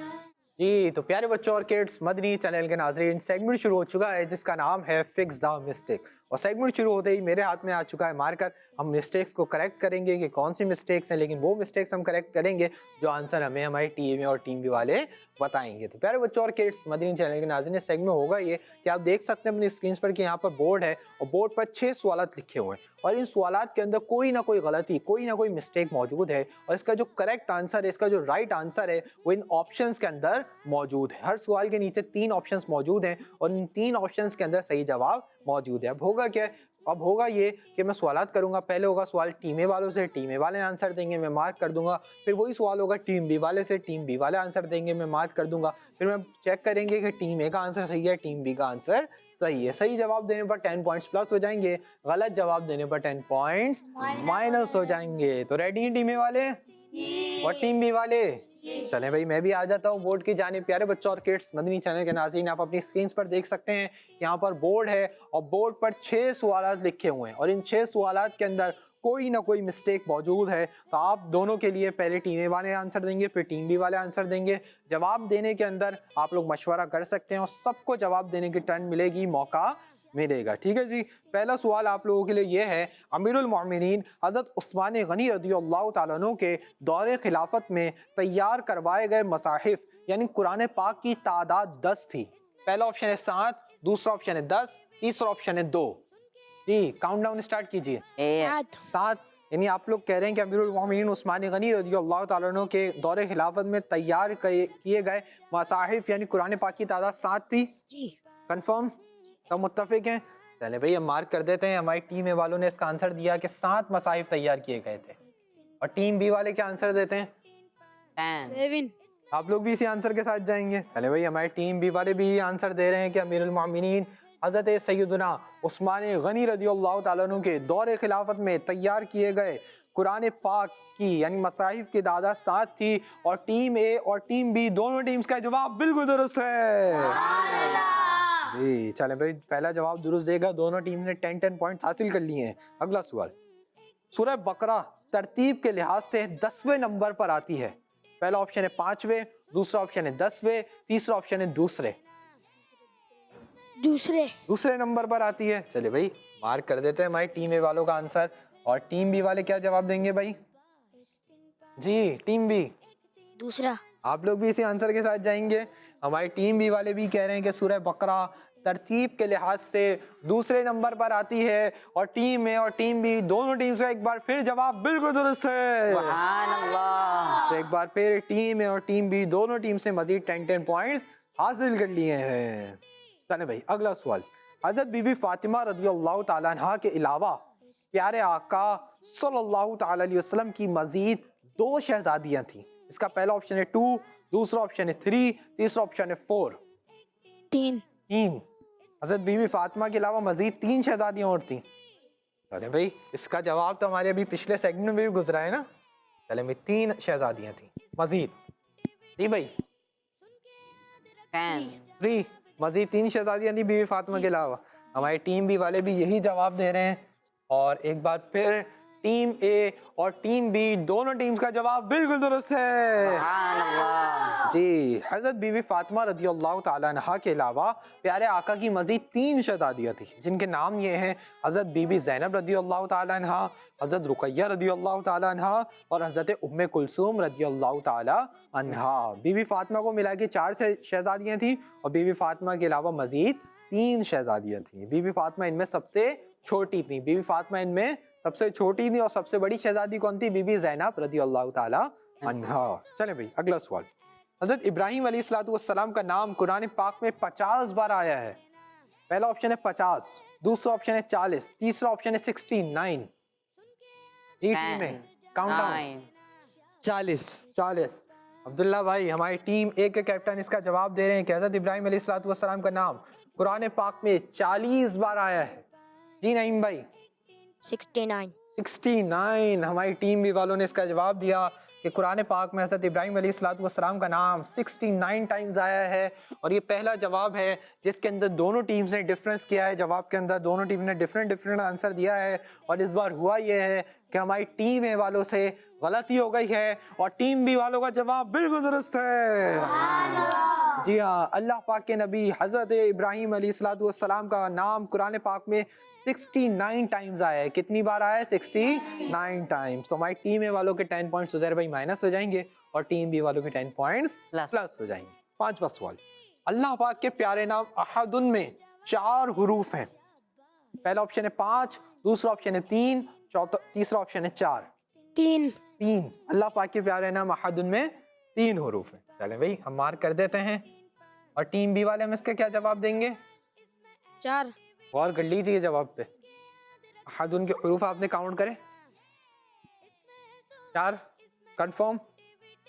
जी तो प्यारे बच्चों और किड्स, मदनी चैनल के नाजरीन, सेगमेंट शुरू हो चुका है जिसका नाम है फिक्स द मिस्टेक। और सेगमेंट शुरू होते ही मेरे हाथ में आ चुका है मार्कर। हम मिस्टेक्स को करेक्ट करेंगे कि कौन सी मिस्टेक्स हैं, लेकिन वो मिस्टेक्स हम करेक्ट करेंगे जो आंसर हमें हमारी टीम और टीम बी वाले बताएंगे। तो प्यारे बच्चों और किड्स, मदनी चैनल के नाज़रीन, इस सेगमेंट होगा ये कि आप देख सकते हैं अपनी स्क्रीन पर कि यहाँ पर बोर्ड है और बोर्ड पर 6 सवालात लिखे हुए हैं और इन सवालात के अंदर कोई ना कोई गलती, कोई ना कोई मिस्टेक मौजूद है और इसका जो करेक्ट आंसर है, इसका जो राइट आंसर है, वो इन ऑप्शंस के अंदर मौजूद है। हर सवाल के नीचे 3 ऑप्शंस मौजूद हैं और इन 3 ऑप्शंस के अंदर सही जवाब मौजूद है। अब होगा क्या, अब होगा ये कि मैं सवालात करूंगा। पहले होगा सवाल टीम ए वालों से, टीम ए वाले आंसर देंगे, मैं मार्क कर दूंगा। फिर वही सवाल होगा टीम बी वाले से, टीम बी वाले आंसर देंगे, मैं मार्क कर दूंगा। फिर मैं चेक करेंगे कि टीम ए का आंसर सही है, टीम बी का आंसर सही है। सही जवाब देने पर 10 पॉइंट्स प्लस हो जाएंगे, गलत जवाब देने पर 10 पॉइंट्स माइनस हो जाएंगे। तो रेडी हैं टीम ए वाले और टीम बी वाले? चलें भाई, मैं भी आ जाता हूँ बोर्ड की जानिब। प्यारे बच्चों और किड्स, मदनी चैनल के नाज़रीन, आप अपनी स्क्रीन पर देख सकते हैं यहाँ पर बोर्ड है और बोर्ड पर 6 सवालात लिखे हुए हैं और इन 6 सवालात के अंदर कोई ना कोई मिस्टेक मौजूद है। तो आप दोनों के लिए पहले टीम ए वाले आंसर देंगे, फिर टीम बी वाले आंसर देंगे। जवाब देने के अंदर आप लोग मशवरा कर सकते हैं और सबको जवाब देने की टर्न मिलेगी, मौका मिलेगा। ठीक है जी। पहला सवाल आप लोगों के लिए ये है, अमीरुल मोमिनीन हज़रत उस्मान गनी रज़ियल्लाहु तआला अन्हु के दौरे खिलाफत में तैयार करवाए गए मसाहिफ यानी कुरान पाक की तादाद 10 थी। पहला ऑप्शन है 7, दूसरा ऑप्शन है 10, तीसरा ऑप्शन है 2। जी काउंटडाउन स्टार्ट कीजिए। 7 यानी आप लोग कह रहे हैं कि अमीरुल मोमिनीन उस्मान गनी रज़ियल्लाहु तआला अन्हु के दौरे खिलाफत में तैयार किए गए मसाहिफ यानी कुरान पाक की तादाद 7 थी। कंफर्म? तो मुत्तफिक हैं? चले भाई हम मार्क कर देते हैं। हमारी टीम ए वालों ने इसका आंसर दिया कि 7 मसाहिफ तैयार किए गए थे और टीम बी वाले क्या आंसर देते हैं? 10। आप लोग भी इसी आंसर के साथ जाएंगे? चले भाई हमारी टीम बी वाले भी ये आंसर दे रहे हैं कि अमीरुल मोमिनीन हज़रत सैयदना उस्मान गनी रज़ियल्लाहु तआला अन्हु के दौरे खिलाफत में तैयार किए गए कुरान पाक की यानी मसाहिफ की तादाद 7 थी और टीम ए और टीम बी दोनों टीम्स का जवाब बिल्कुल दुरुस्त है। जी चले भाई, पहला जवाब दुरुस्त देगा। दोनों टीम ने 10 पॉइंट्स हासिल कर लिए हैं। अगला सवाल, सूरह बकरा तरतीब के लिहाज से 10वें नंबर पर आती है। पहला ऑप्शन है 5वें, दूसरा ऑप्शन है 10वें, तीसरा ऑप्शन है दूसरे नंबर पर आती है। चले भाई मार्क कर देते हैं हमारी टीम ए वालों का आंसर और टीम बी वाले क्या जवाब देंगे भाई? जी टीम बी दूसरा। आप लोग भी इसी आंसर के साथ जाएंगे? हमारी टीम बी वाले भी कह रहे हैं कि सूरह बकरा तरतीब के लिहाज से दूसरे नंबर पर आती है और टीम ए और टीम बी दोनों टीम्स का एक बार फिर जवाब बिल्कुल दुरुस्त है। सुभान अल्लाह। तो एक बार फिर टीम ए और टीम बी दोनों टीम्स ने मजीद 10 पॉइंट्स हासिल कर लिए हैं। चले भाई अगला सवाल, हजरत बीबी फातिमा रज़ियल्लाहु तआला अन्हा के अलावा प्यारे आका सल्लल्लाहु तआला अलैहि वसल्लम की मजीद 2 शहजादियां थी। इसका पहला ऑप्शन है 2, दूसरा ऑप्शन है 3, तीसरा ऑप्शन है 4। 3 हजरत बीबी फातिमा के अलावा मजीद 3 शहजादियां और थी। चले भाई इसका जवाब तो हमारे अभी पिछले सेगमेंट में भी गुजरा है ना। चले भाई 3 शहजादियां थी मजीद। जी भाई 3 मजीद 3 शहजादियां थी बीबी फातिमा के अलावा। हमारी टीम बी वाले भी यही जवाब दे रहे हैं और एक बार फिर टीम ए और टीम बी दोनों टीम्स का जवाब बिल्कुल दुरुस्त है। जी हजरत बीबी फातिमा रज़ियल्लाहु तआला अन्हा के अलावा प्यारे आका की मजीद 3 शहजादियाँ थी जिनके नाम ये हैं हजरत बीबी ज़ैनब रज़ियल्लाहु तआला अन्हा, हजरत रुक़ैया रज़ियल्लाहु तआला अन्हा और हजरत उम्मे कुलसूम रज़ियल्लाहु तआला अन्हा। बीबी फातिमा को मिला के 4 शहजादियाँ थी और बीबी फातिमा के अलावा मजीद 3 शहजादियाँ थी। बीबी फातिमा इनमें सबसे छोटी थी। बीबी फातिमा इनमें सबसे छोटी थी और सबसे बड़ी शहजादी कौन थी? बीबी ज़ैनब रज़ियल्लाहु तआला अन्हा। चले भाई अगला सवाल, हजरत इब्राहीम अलैहिस्सलाम का नाम कुरान पाक में 50 बार आया है। पहला ऑप्शन है 50, दूसरा ऑप्शन है 40, तीसरा ऑप्शन है 69। जी टीम में काउंटडाउन 40। عبداللہ بھائی ہماری ٹیم اے کے کیپٹن اس کا جواب دے رہے ہیں کہ حضرت ابراہیم علیہ الصلوۃ والسلام کا نام قرآن پاک میں 40 بار آیا ہے. جی نعیم بھائی 69. 69. ہماری ٹیم بھی والوں نے اس کا جواب دیا کہ قرآن پاک میں حضرت ابراہیم علیہ الصلوۃ والسلام کا نام 69 ٹائمز آیا ہے. اور یہ پہلا جواب ہے جس کے اندر دونوں ٹیمز نے ڈفرنس کیا ہے. جواب کے اندر دونوں ٹیم نے ڈفرنٹ آنسر دیا ہے. اور اس بار ہوا یہ ہے کہ ہماری ٹیم اے والوں سے غلطی ہو گئی ہے اور ٹیم بی والوں کا جواب بالکل درست ہے. جی ہاں, اللہ پاک کے نبی حضرت ابراہیم علیہ الصلوۃ والسلام کا نام قرآن پاک میں 69 ٹائمز آیا ہے. کتنی بار آیا ہے؟ 69 ٹائمز. تو ہماری ٹیم اے والوں کے 10 پوائنٹس عزیر بھائی مائنس ہو جائیں گے اور ٹیم بی والوں کے 10 پوائنٹس پلس ہو جائیں گے. پانچواں سوال, اللہ پاک کے پیارے نام احدن میں 4 حروف ہیں. پہلا آپشن ہے 5, دوسرا آپشن ہے 3, تیسرا آپشن ہے 4. 3. اللہ پاک کے پیارے نام احدن میں 3 حروف ہیں. چلیں بھائی ہم مارک کر دیتے ہیں. اور ٹیم بی والے ہم اس کا کیا جواب دیں گے؟ 4. غور کر لیجیے جواب پہ. احدن کے حروف آپ نے کاؤنٹ کرے 4. کنفرم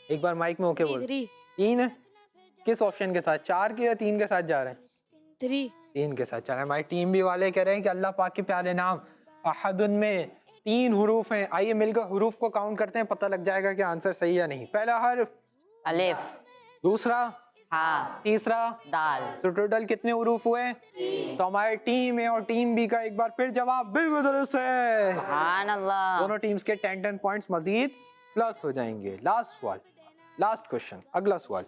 ایک بار مائک میں اوکے بول. 3 کس آپشن کے ساتھ, 4 کے یا 3 کے ساتھ جا رہے ہیں؟ 3 کے ساتھ. چلیں ہماری ٹیم بی والے کہہ رہے ہیں کہ اللہ پاک کے پیارے نام احدن میں 3 حروف ہیں. آئیے مل کر حروف کو کاؤنٹ کرتے ہیں, پتہ لگ جائے گا کہ آنسر صحیح یا نہیں. پہلا حرف الف, دوسرا ہاء, تیسرا دال. تو ٹوٹل کتنے حروف ہوئے؟ تو ہمارے ٹیم اے اور ٹیم بی کا ایک بار پھر جواب بالکل درست ہے. سبحان اللہ. دونوں ٹیمز کے 10 پوائنٹس مزید پلس ہو جائیں گے. لاسٹ سوال, لاسٹ کوشچن, اگلا سوال.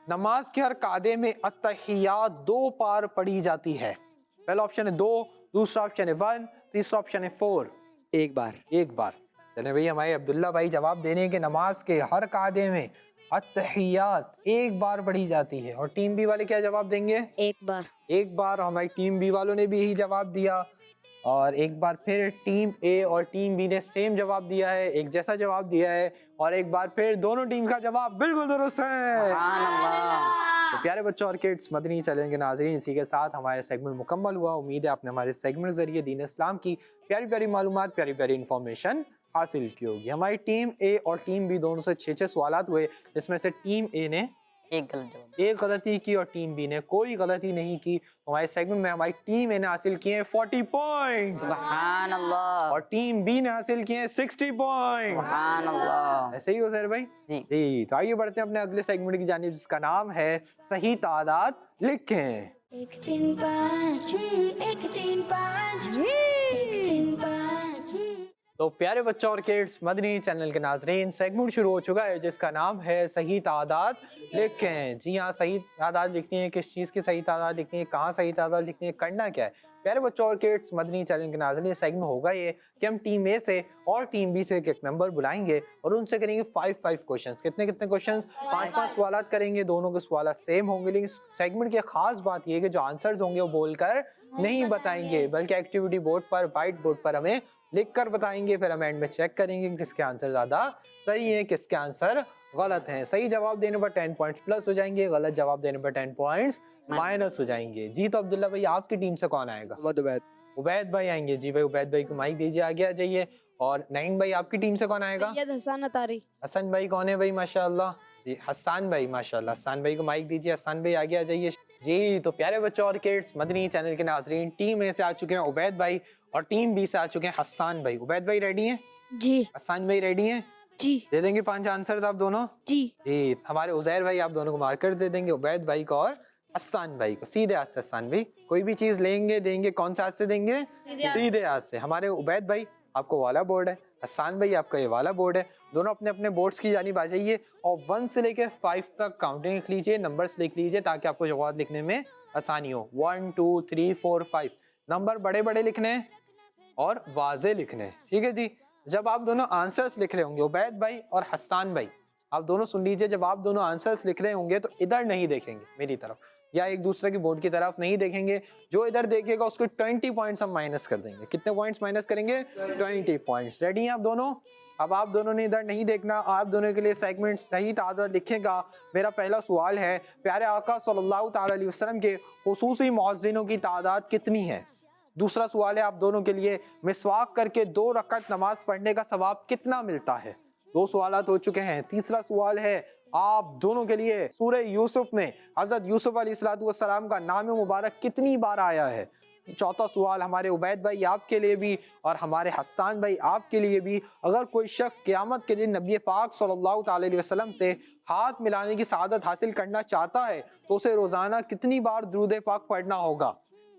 نماز کے ہر قاعدے میں التحیات 2 بار پڑھی جاتی ہے. پہلا آپشن ہے 2, دوسرا آپشن ہے 1, تیسرا آپشن ہے 4. ایک بار. ایک بار. چلیں بھائی ہمارے عبداللہ بھائی جواب دے رہے ہیں کہ نماز کے ہر قاعدے میں التحیات 1 بار پڑھی جاتی ہے. اور ٹیم بی والے کیا جواب دیں گے؟ 1 بار. ایک بار. ہماری ٹیم بی والوں نے بھی یہی جواب دیا. اور ایک بار پھر ٹیم اے اور ٹیم بی نے سیم جواب دیا ہے, ایک جیسا جواب دیا ہے. اور ایک بار پھر دونوں ٹیم کا جواب بالکل درست ہے. سبحان اللہ. تو پیارے بچوں اور کڈس, مدنی چینل کے ناظرین, اسی کے ساتھ ہمارے سیگمنٹ مکمل ہوا. امید ہے آپ نے ہمارے سیگمنٹ ذریعے دین اسلام کی پیاری پیاری معلومات, پیاری پیاری انفارمیشن حاصل کی ہوگی. ہماری ٹیم اے اور ٹیم بی دونوں سے 6 سوالات ہوئے, جس میں سے ٹیم اے نے ایک غلط جواب. ایک غلطی کی اور ٹیم بی نے کوئی غلطی نہیں کی. ہمارے سیگمنٹ میں ہماری ٹیم اے نے حاصل کیے ہیں 40 پوائنٹس سبحان اللہ. اور ٹیم بی نے حاصل کیے ہیں 60 پوائنٹس. سبحان اللہ. ایسے ہی ہو سر بھائی؟ جی. تو آئیے بڑھتے ہیں اپنے اگلے سیگمنٹ کی جانب, جس کا نام ہے صحیح تعداد لکھیں. 1 3 5 1 3 5 1 3 5. تو پیارے بچوں اور کڈس, مدنی چینل کے ناظرین, سیگمنٹ شروع ہو چکا ہے جس کا نام ہے صحیح تعداد لکھیں. جی ہاں, صحیح تعداد لکھنی ہے. کس چیز کی صحیح تعداد لکھنی ہے, کہاں صحیح تعداد لکھنی ہے, کرنا کیا ہے؟ پیارے بچوں اور کڈس, مدنی چینل کے ناظرین, سیگمنٹ ہوگا یہ کہ ہم ٹیم اے سے اور ٹیم بی سے ایک ممبر بلائیں گے اور ان سے کریں گے 5 کوشچنز. کتنے کوشچنز؟ 5 سوالات کریں گے. دونوں کے سوالات سیم ہوں گے, لیکن سیگمنٹ کی خاص بات یہ ہے کہ جو آنسرز ہوں گے وہ بول کر نہیں بتائیں گے, بلکہ ایکٹیویٹی بورڈ پر, وائٹ بورڈ پر ہمیں لکھ کر بتائیں گے. پھر ہم اینڈ میں چیک کریں گے کس کے آنسر زیادہ صحیح ہیں, کس کے آنسر غلط ہیں. صحیح جواب دینے پر 10 پوائنٹس پلس ہو جائیں گے, غلط جواب دینے پر 10 پوائنٹس مائنس ہو جائیں گے. جی, تو عبداللہ بھائی آپ کی ٹیم سے کون آئے گا؟ عبید بھائی آئیں گے. جی بھائی, عبید بھائی کو مائک دیجیے, آگے آ جائیے. اور نعیم بھائی آپ کی ٹیم سے کون آئے گا؟ سید حسن اتاری. حسن بھائی کون ہے بھائی؟ ماشاءاللہ. جی, حسان بھائی, ماشاءاللہ. حسان بھائی کو مائک دیجیے. حسان بھائی آگے آ جائیے. جی, تو پیارے بچوں اور کڈس, مدنی چینل کے ناظرین, ٹیم اے سے آ چکے ہیں عبید بھائی اور ٹیم بی سے آ چکے ہیں حسان بھائی. عبید بھائی ریڈی ہیں؟ جی. حسان بھائی ریڈی ہیں؟ جی. دے دیں گے 5 آنسرز آپ دونوں؟ جی. جی, ہمارے عزیر بھائی آپ دونوں کو مارکرز دے دیں گے, عبید بھائی کو اور حسان بھائی کو. سیدھے ہاتھ سے حسان بھائی, کوئی بھی چیز لیں گے دیں گے, کون سے ہاتھ سے دیں گے؟ سیدھے ہاتھ سے. ہمارے عبید بھائی آپ کو والا بورڈ ہے, حسان بھائی آپ کا یہ والا بورڈ ہے. دونوں اپنے اپنے بورڈز کی جانب آ جائیے اور 1 سے لے کے 5 تک کاؤنٹنگ لکھ لیجیے, نمبرز لکھ لیجیے تاکہ آپ کو جواب لکھنے میں آسانی ہو. 1 2 3 4 5 نمبر بڑے بڑے لکھنے ہیں اور واضح لکھنے ہیں, ٹھیک ہے جی. جب آپ دونوں آنسرز لکھ رہے ہوں گے, عبید بھائی اور حسان بھائی آپ دونوں سن لیجیے, جب آپ دونوں آنسرز لکھ رہے ہوں گے تو ادھر نہیں دیکھیں گے میری طرف یا ایک دوسرے کی بورڈ کی طرف نہیں دیکھیں گے. جو ادھر دیکھے گا اس کو 20 پوائنٹس ہم مائنس کر دیں گے. کتنے پوائنٹس مائنس کریں گے؟ 20 پوائنٹس. ریڈی ہیں آپ دونوں؟ اب آپ دونوں نے ادھر نہیں دیکھنا, آپ دونوں کے لیے سیگمنٹ صحیح تعداد لکھے گا. میرا پہلا سوال ہے, پیارے آقا صلی اللہ تعالی علیہ وسلم کے خصوصی مؤذنوں کی تعداد کتنی ہے؟ دوسرا سوال ہے آپ دونوں کے لیے, مسواک کر کے 2 رکعت نماز پڑھنے کا ثواب کتنا ملتا ہے؟ 2 سوالات ہو چکے ہیں. تیسرا سوال ہے, آپ دونوں کے لیے سورہ یوسف میں حضرت یوسف علیہ السلام کا نام مبارک کتنی بار آیا ہے؟ چوتھا سوال ہمارے عبید بھائی آپ کے لیے بھی اور ہمارے حسان بھائی آپ کے لیے بھی، اگر کوئی شخص قیامت کے دن نبی پاک صلی اللہ تعالی علیہ وسلم سے ہاتھ ملانے کی سعادت حاصل کرنا چاہتا ہے تو اسے روزانہ کتنی بار درود پاک پڑھنا ہوگا؟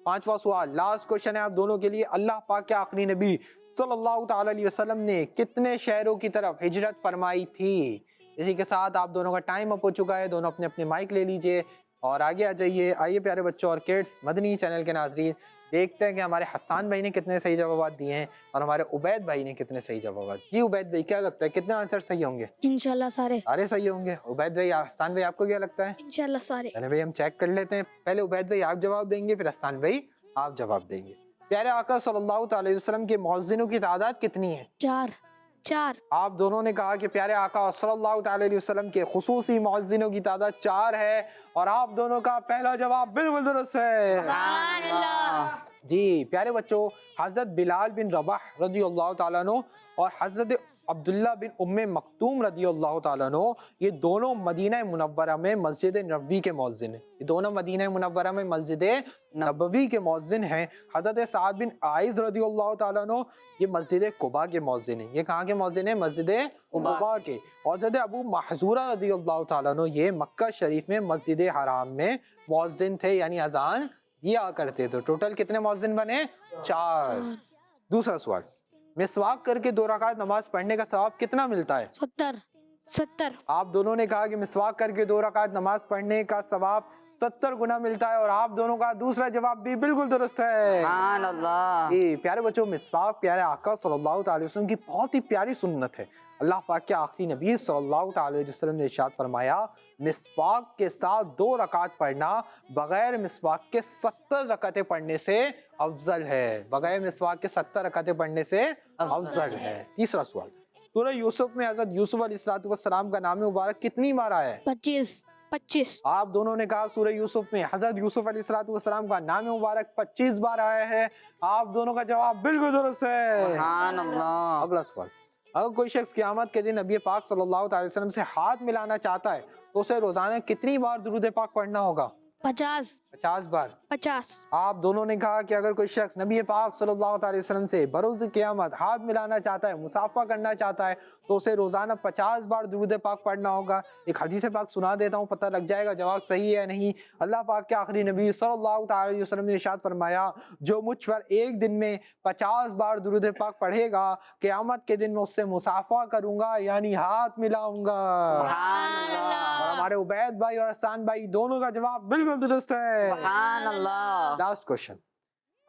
پانچواں سوال لاسٹ کوشچن ہے آپ دونوں کے لیے، اللہ پاک کے آخری نبی صلی اللہ تعالی علیہ وسلم نے کتنے شہروں کی طرف ہجرت فرمائی تھی؟ اسی کے ساتھ آپ دونوں کا ٹائم اپ ہو چکا ہے، دونوں اپنے اپنے مائک لے لیجئے اور آگے آ جائیے۔ آئیے پیارے بچوں اور کڈس مدنی چینل کے ناظرین، دیکھتے ہیں کہ ہمارے حسان بھائی نے کتنے صحیح جوابات دیے ہیں اور ہمارے عبید بھائی نے کتنے صحیح جوابات۔ جی عبید بھائی کیا لگتا ہے کتنے آنسر صحیح ہوں گے؟ انشاءاللہ سارے، سارے صحیح ہوں گے۔ عبید بھائی حسان بھائی آپ کو کیا لگتا ہے؟ انشاءاللہ سارے۔ چلیں بھائی ہم چیک کر لیتے ہیں، پہلے عبید بھائی آپ جواب دیں گے پھر حسان بھائی آپ جواب دیں گے۔ پیارے آقا صلی اللہ تعالی علیہ وسلم کے مؤذنوں کی تعداد کتنی ہے؟ 4 آپ دونوں نے کہا کہ پیارے آقا صلی اللہ تعالی علیہ وسلم کے خصوصی مؤذنوں کی تعداد 4 ہے اور آپ دونوں کا پہلا جواب بالکل درست ہے۔ سبحان اللہ۔ جی پیارے بچوں، حضرت بلال بن رباح رضی اللہ تعالیٰ عنہ اور حضرت عبداللہ بن ام مکتوم رضی اللہ تعالیٰ عنہ یہ دونوں مدینہ منورہ میں مسجد نبوی کے مؤذن ہیں، یہ دونوں مدینہ منورہ میں مسجد نبوی کے مؤذن ہیں۔ حضرت سعد بن عائذ رضی اللہ تعالیٰ عنہ یہ مسجد قباء کے مؤذن ہیں۔ یہ کہاں کے مؤذن ہیں؟ مسجد قباء کے۔ اور حضرت ابو محذورہ رضی اللہ تعالیٰ عنہ یہ مکہ شریف میں مسجد حرام میں مؤذن تھے، یعنی اذان دیا کرتے تھے۔ ٹوٹل کتنے مؤذن بنے؟ 4۔ دوسرا سوال، مسواک کر کے 2 رکعت نماز پڑھنے کا ثواب کتنا ملتا ہے؟ 70۔ آپ دونوں نے کہا کہ مسواک کر کے 2 رکعت نماز پڑھنے کا ثواب 70 گنا ملتا ہے اور آپ دونوں کا دوسرا جواب بھی بالکل درست ہے۔ سبحان اللہ۔ پیارے بچوں، مسواک پیارے آقا صلی اللہ تعالی وسلم کی بہت ہی پیاری سنت ہے۔ اللہ پاک کے آخری نبی صلی اللہ تعالی علیہ وسلم نے ارشاد فرمایا مسواک کے ساتھ 2 رکعت پڑھنا بغیر مسواک کے 70 رکعتیں پڑھنے سے افضل ہے، بغیر مسواک کے 70 رکعتیں پڑھنے سے افضل ہے۔ تیسرا سوال، سورہ یوسف میں حضرت یوسف علیہ السلام کا نام مبارک کتنی بار آیا ہے؟ 25۔ آپ دونوں نے کہا سورہ یوسف میں حضرت یوسف علیہ السلام کا نام مبارک 25 بار آیا ہے۔ آپ دونوں کا جواب بالکل درست ہے۔ سبحان اللہ۔ اگلا سوال، اگر کوئی شخص قیامت کے دن نبی پاک صلی اللہ علیہ وسلم سے ہاتھ ملانا چاہتا ہے تو اسے روزانہ کتنی بار درود پاک پڑھنا ہوگا؟ 50 بار۔ 50۔ آپ دونوں نے کہا کہ اگر کوئی شخص نبی پاک صلی اللہ علیہ وسلم سے بروز قیامت ہاتھ ملانا چاہتا ہے، مصافحہ کرنا چاہتا ہے تو اسے روزانہ 50 بار درود پاک پڑھنا ہوگا۔ ایک حدیث پاک سنا دیتا ہوں، پتہ لگ جائے گا جواب صحیح ہے یا نہیں۔ اللہ پاک کے آخری نبی صلی اللہ تعالی علیہ وسلم نے ارشاد فرمایا جو مجھ پر ایک دن میں 50 بار درود پاک پڑھے گا قیامت کے دن میں اس سے مصافحہ کروں گا، یعنی ہاتھ ملاؤں گا۔ سبحان اللہ۔ اور ہمارے عبید بھائی اور حسان بھائی دونوں کا جواب بالکل درست ہے۔ سبحان اللہ۔ لاسٹ کوشچن،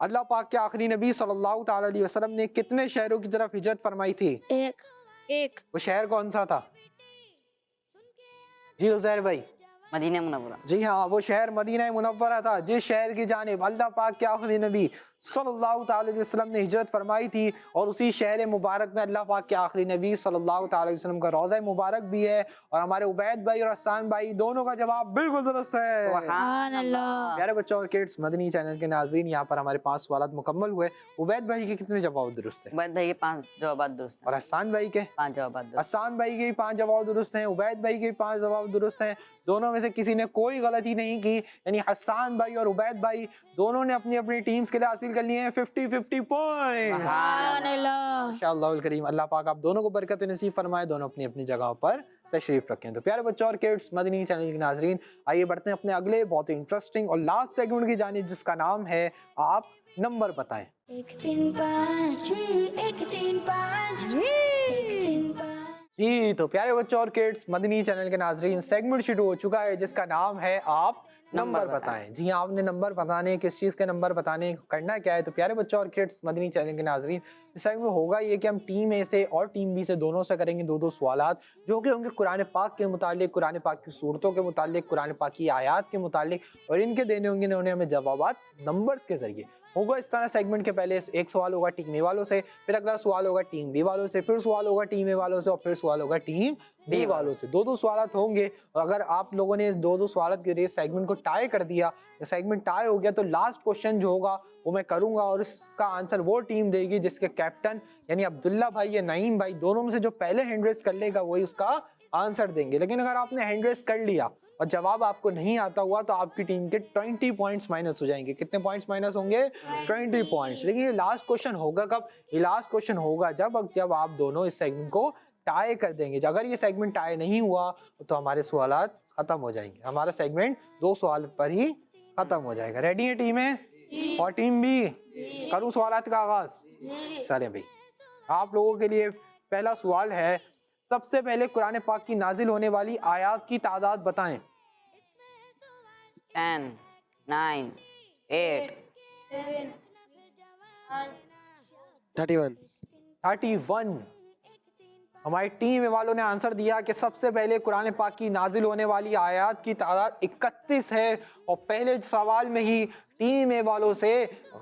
اللہ پاک کے آخری نبی صلی اللہ تعالی علیہ وسلم نے کتنے شہروں کی طرف ہجرت فرمائی تھی؟ 1۔ وہ شہر کون سا تھا؟ جی عزیر بھائی۔ مدینہ منورہ۔ جی ہاں، وہ شہر مدینہ منورہ تھا جس شہر کی جانب اللہ پاک کے آخری نبی صلی اللہ تعالی علیہ وسلم نے ہجرت فرمائی تھی، اور اسی شہر مبارک میں اللہ پاک کے آخری نبی صلی اللہ تعالی علیہ وسلم کا روضہ مبارک بھی ہے۔ اور ہمارے عبید بھائی اور حسان بھائی دونوں کا جواب بالکل درست ہے۔ سبحان اللہ۔ پیارے بچوں اور کڈس مدنی چینل کے ناظرین، یہاں پر ہمارے 5 سوالات مکمل ہوئے۔ عبید بھائی کے کتنے جواب درست ہیں؟ عبید بھائی کے 5 جوابات درست ہیں۔ اور حسان بھائی کے 5 جوابات درست۔ حسان بھائی کے 5 جواب درست ہیں، عبید بھائی کے 5 جواب درست ہیں۔ دونوں میں سے کسی نے کوئی غلطی نہیں کی، یعنی حسان بھائی اور عبید بھائی دونوں نے اپنی اپنی ٹیمز کے لیے حاصل کر لیے ہیں 50-50 پوائنٹ۔ سبحان اللہ۔ انشاءاللہ الکریم اللہ پاک آپ دونوں کو برکت نصیب فرمائے، دونوں اپنی اپنی جگہوں پر تشریف رکھیں۔ تو پیارے بچوں اور کڈس مدنی چینل کے ناظرین، آئیے بڑھتے ہیں اپنے اگلے بہت ہی انٹرسٹنگ اور لاسٹ سیگمنٹ کی جانب، جس کا نام ہے آپ نمبر بتائیں۔ 1 3 5 1 3 5 1 3 5۔ جی تو پیارے بچوں اور کڈس مدنی چینل کے ناظرین، سیگمنٹ شروع ہو چکا ہے جس کا نام ہے آپ نمبر بتائیں۔ جی ہاں، آپ نے نمبر بتانے، کس چیز کے نمبر بتانے، کرنا کیا ہے؟ تو پیارے بچوں اور کڈس مدنی چینل کے ناظرین، اس سیگمنٹ میں ہوگا یہ کہ ہم ٹیم اے سے اور ٹیم بی سے دونوں سے کریں گے 2 سوالات جو کہ ہوں گے قرآن پاک کے متعلق، قرآن پاک کی صورتوں کے متعلق، قرآن پاک کی آیات کے متعلق، اور ان کے دینے ہوں گے انہوں نے ہمیں جوابات نمبرز کے ذریعے۔ ہوگا اس طرح سیگمنٹ کے پہلے ایک سوال ہوگا ٹیم اے والوں سے، پھر اگلا سوال ہوگا ٹیم بی والوں سے، پھر سوال ہوگا ٹیم اے والوں سے، اور پھر سوال ہوگا ٹیم بی والوں سے۔ 2 سوالات ہوں گے، اور اگر آپ لوگوں نے اس 2 سوالات کے ذریعے سیگمنٹ کو ٹائی کر دیا، سیگمنٹ ٹائی ہو گیا، تو لاسٹ کوشچن جو ہوگا وہ میں کروں گا، اور اس کا آنسر وہ ٹیم دے گی جس کے کیپٹن یعنی عبداللہ بھائی یا نعیم بھائی دونوں میں سے جو پہلے ہینڈ ریز کر لے گا وہی اس کا आंसर देंगे। लेकिन अगर आपने हैंड रेस कर लिया और जवाब आपको नहीं आता हुआ तो आपकी टीम के 20 पॉइंट्स माइनस हो जाएंगे। कितने पॉइंट्स माइनस होंगे? 20 पॉइंट्स। लेकिन ये लास्ट क्वेश्चन होगा कब? ये लास्ट क्वेश्चन होगा जब आप दोनों इस सेगमेंट को टाई कर देंगे। अगर ये सेगमेंट टाई नहीं हुआ तो हमारे सवालात खत्म हो जाएंगे। हमारा सेगमेंट 2 सवाल पर ही खत्म हो जाएगा। रेडी है टीमें और टीम बी? करूं सवालात का आगाज? चलें भाई, आप लोगों के लिए पहला सवाल है, सबसे पहले कुरान पाक की नाजिल होने वाली आयात की तादाद बताएं। 10, 9, 8, 31। हमारी टीम वालों ने आंसर दिया कि सबसे पहले कुरान पाक की नाजिल होने वाली आयात की तादाद 31 है और पहले सवाल में ही टीम वालों से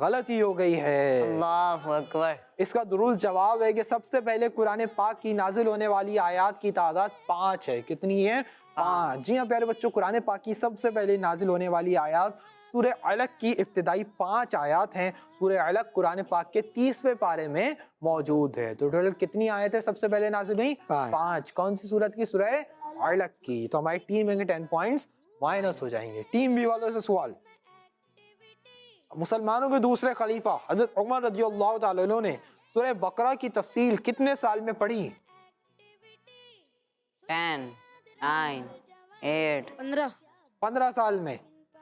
गलती हो गई है। अल्लाहु अकबर। इसका दुरुस्त जवाब है कि सबसे पहले कुरान पाक की नाजिल होने वाली आयात की तादाद 5 है। कितनी है? 5। जी हाँ प्यारे बच्चों, कुरान पाक की सबसे पहले नाजिल होने वाली आयात सूरह अलग की इब्तिदाई 5 आयात हैं। सूरह अलग कुरान पाक के 30वें पारे में मौजूद है। तो टोटल कितनी आयतें सबसे पहले नाजिल हुई? 5। कौन सी सूरत की? सूरह अलग की। तो हमारी टीम के 10 पॉइंट्स माइनस हो जाएंगे। टीम बी वालों से सवाल, मुसलमानों के दूसरे खलीफा हजरत उमर रज़ियल्लाहु ताला अन्हु ने सूरह बकरा की तफसील कितने साल में पढ़ी? 10, 9, 8, 15 साल में।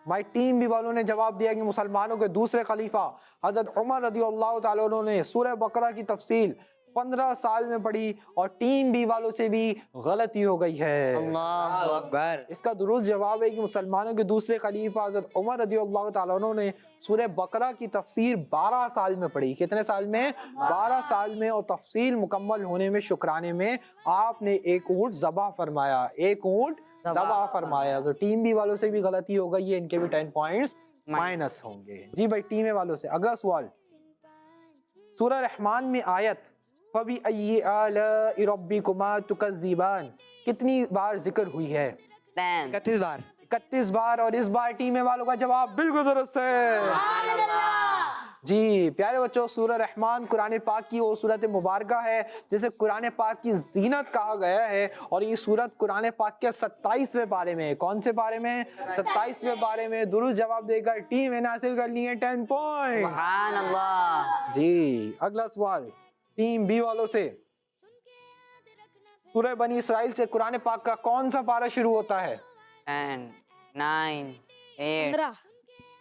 हमारी टीम भी वालों ने जवाब दिया कि मुसलमानों के दूसरे खलीफा हजरत उमर रज़ियल्लाहु ताला अन्हु ने सूरह बकरा की तफसील 15 साल में पढ़ी और टीम बी वालों से भी गलती हो गई है। अल्लाहु अकबर। इसका दुरुस्त जवाब है कि मुसलमानों के दूसरे खलीफा हजरत उमर रज़ियल्लाहु ताला अन्हु ने सूरह बकरा की तफसीर 12 साल में पढ़ी। कितने साल में? 12 साल में। और तफसील मुकम्मल होने में, शुक्राने में आपने एक ऊंट ज़बा फरमाया, एक ऊंट ज़बा फरमाया। तो टीम बी वालों से भी गलती हो गई है, इनके भी 10 पॉइंट्स माइनस होंगे। जी भाई, टीम वालों से अगला सवाल, सूरह रहमान में आयत फबी अय्यि आलाइ रब्बिकुमा तुकज़्ज़िबान कितनी बार जिक्र हुई है? 10, 31 बार। और इस बार टीम वालों का जवाब बिल्कुल दुरुस्त है। जी प्यारे बच्चों, सूरह रहमान कुरान पाक की वो सूरत मुबारका है जिसे कुरान पाक की जीनत कहा गया है। और ये सूरत कुरान पाक के 27वें पारे में। कौन से पारे में? 27वें पारे में। दुरुस्त जवाब देकर टीम ने हासिल कर ली है 10 पॉइंट। सुभान अल्लाह। जी अगला सवाल टीम बी वालों से, सूरह बनी इसराइल से कुरान पाक का कौन सा पारा शुरू होता है? 10, 9, 8,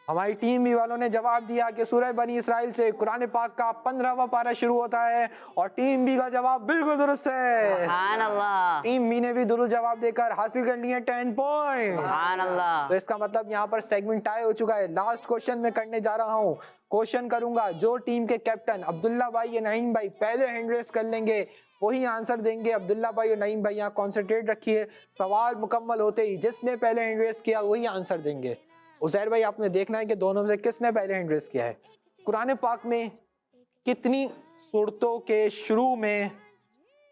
हमारी टीम बी वालों ने जवाब दिया कि सूरह बनी इसराइल से कुरान पाक का 15वां पारा शुरू होता है और टीम बी का जवाब बिल्कुल दुरुस्त है। सुभान अल्लाह। टीम बी ने भी दुरुस्त जवाब देकर हासिल कर लिया 10 पॉइंट। सुभान अल्लाह। तो इसका मतलब यहाँ पर सेगमेंट टाई हो चुका है। लास्ट क्वेश्चन में करने जा रहा हूँ। क्वेश्चन करूंगा, जो टीम के कैप्टन अब्दुल्ला भाई या नईम भाई पहले हैंड रेस कर लेंगे वही आंसर देंगे। अब्दुल्ला भाई और नईम भाई यहाँ कॉन्सेंट्रेट रखिए, सवाल मुकम्मल होते ही जिसने पहले हैंड रेस किया वही आंसर देंगे। उज़ैर भाई आपने देखना है कि दोनों में से किसने पहले हैंड रेस किया है। कुरान पाक में कितनी सूरतों के शुरू में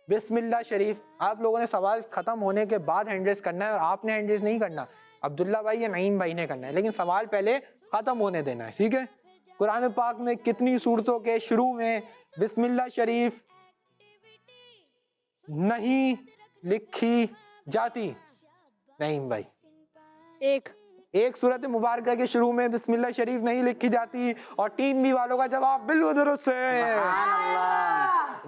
बिस्मिल्लाह शरीफ, आप लोगों ने सवाल खत्म होने के बाद हैंड रेस करना है और आपने हैंड रेस नहीं करना, अब्दुल्ला भाई या नईम भाई ने करना है, लेकिन सवाल पहले खत्म होने देना है, ठीक है। कुरान पाक में कितनी सूरतों के शुरू में बिस्मिल्लाह शरीफ नहीं लिखी जाती? नईम भाई। एक सूरत मुबारका के शुरू में बिस्मिल्लाह शरीफ नहीं लिखी जाती और टीम बी वालों का जवाब बिल्कुल दुरुस्त है।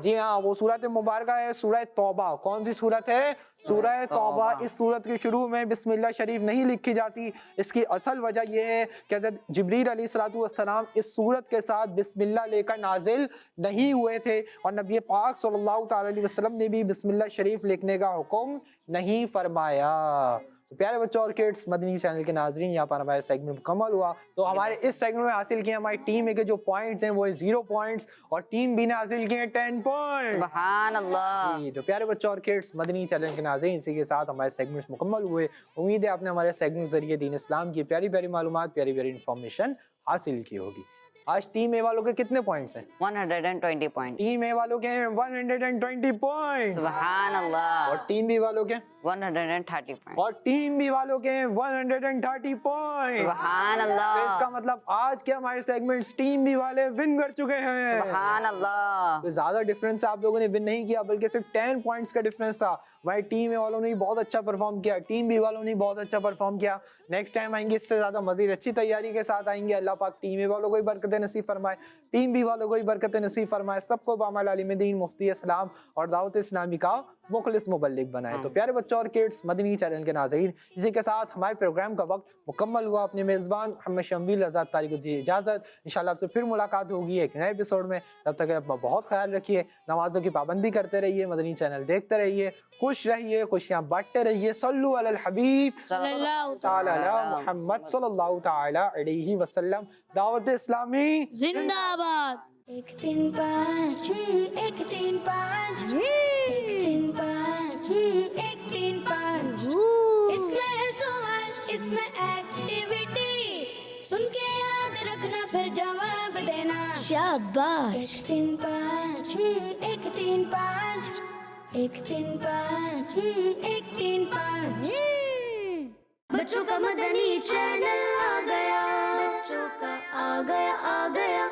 जी हाँ, वो सूरत मुबारका है सूरह तौबा। कौन सी सूरत है? सूरह तौबा। इस सूरत के शुरू में बिस्मिल्लाह शरीफ नहीं लिखी जाती। इसकी असल वजह यह है कि हज़रत जिब्रील अलैहिस्सलातु वस्सलाम इस सूरत के साथ बिस्मिल्लाह लेकर नाजिल नहीं हुए थे और नबी पाक सल्लल्लाहु ताला अलैहि वसल्लम ने भी बिस्मिल्लाह शरीफ लिखने का हुक्म नहीं फरमाया। तो प्यारे बच्चों और किड्स, मदनी चैनल के नाजरीन, यहाँ पर हमारे सेगमेंट मुकम्मल हुआ। तो हमारे इस सेगमेंट में हासिल किए हमारी टीम ए के जो पॉइंट्स हैं वो 0 पॉइंट्स और टीम बी ने हासिल किए 10 पॉइंट। सुभान अल्लाह। जी तो प्यारे बच्चों और किड्स, मदनी चैनल के नाजरीन, इसी के साथ हमारे सेगमेंट्स मुकम्मल हुए। उम्मीद है आपने हमारे सेगमेंट के जरिए दीन इस्लाम की प्यारी प्यारी मालूमात, प्यारी प्यारी इन्फॉर्मेशन हासिल की होगी। आज टीम ए वालों के कितने पॉइंट्स हैं? 120 पॉइंट। टीम ए वालों के 120 पॉइंट्स। सुभान अल्लाह। और टीम बी वालों के 130 पॉइंट। और टीम बी वालों के 130 पॉइंट। सुभान अल्लाह। तो इसका मतलब आज के हमारे सेगमेंट्स टीम बी वाले विन कर चुके हैं। सुभान अल्लाह। तो ज्यादा डिफरेंस आप लोगों ने विन नहीं किया, बल्कि सिर्फ 10 पॉइंट्स का डिफरेंस था। हमारी टीम वालों ने बहुत अच्छा परफॉर्म किया, टीम बी वालों ने बहुत अच्छा परफॉर्म किया। नेक्स्ट टाइम आएंगे इससे ज़्यादा मज़ीद अच्छी तैयारी के साथ आएंगे। अल्लाह पाक टीम ए वालों को भी बरकत नसीब फरमाए, टीम बी वालों को भी बरकत नसीब फरमाए, सबको बामल आलिम दीन, मुफ्ती इस्लाम और दावत इस्लामी का मुखलिस मुबल्लिग बनाए। तो प्यारे बच्चों और किड्स, मदनी चैनल के नाज़रीन, इसी के साथ हमारे प्रोग्राम का वक्त मुकम्मल हुआ। अपने मेज़बान मोहम्मद शम्बील आज़ाद तारिक को जी इजाज़त। इंशाल्लाह आपसे फिर मुलाकात होगी एक नए एपिसोड में। तब तक अपना बहुत ख्याल रखिए, नमाज़ों की पाबंदी करते रहिए, मदनी चैनल देखते रहिए, खुश रहिए, खुशियाँ बांटते रहिए। सल्लु अलल हबीब सल्लल्लाहु ताला अला मुहम्मद सल्लल्लाहु ताला अलैहि वसल्लम। दावत इस्लामी जिंदाबाद। 1 3 5 1 3 5 1 3 5 1 3 5 इसमें है सवाल, इसमें एक्टिविटी, सुन के याद रखना फिर जवाब देना। शाबाश। 1 3 5 1 3 5 1 3 5 1 3 5 बच्चों का मदनी चैनल आ गया, बच्चों का आ गया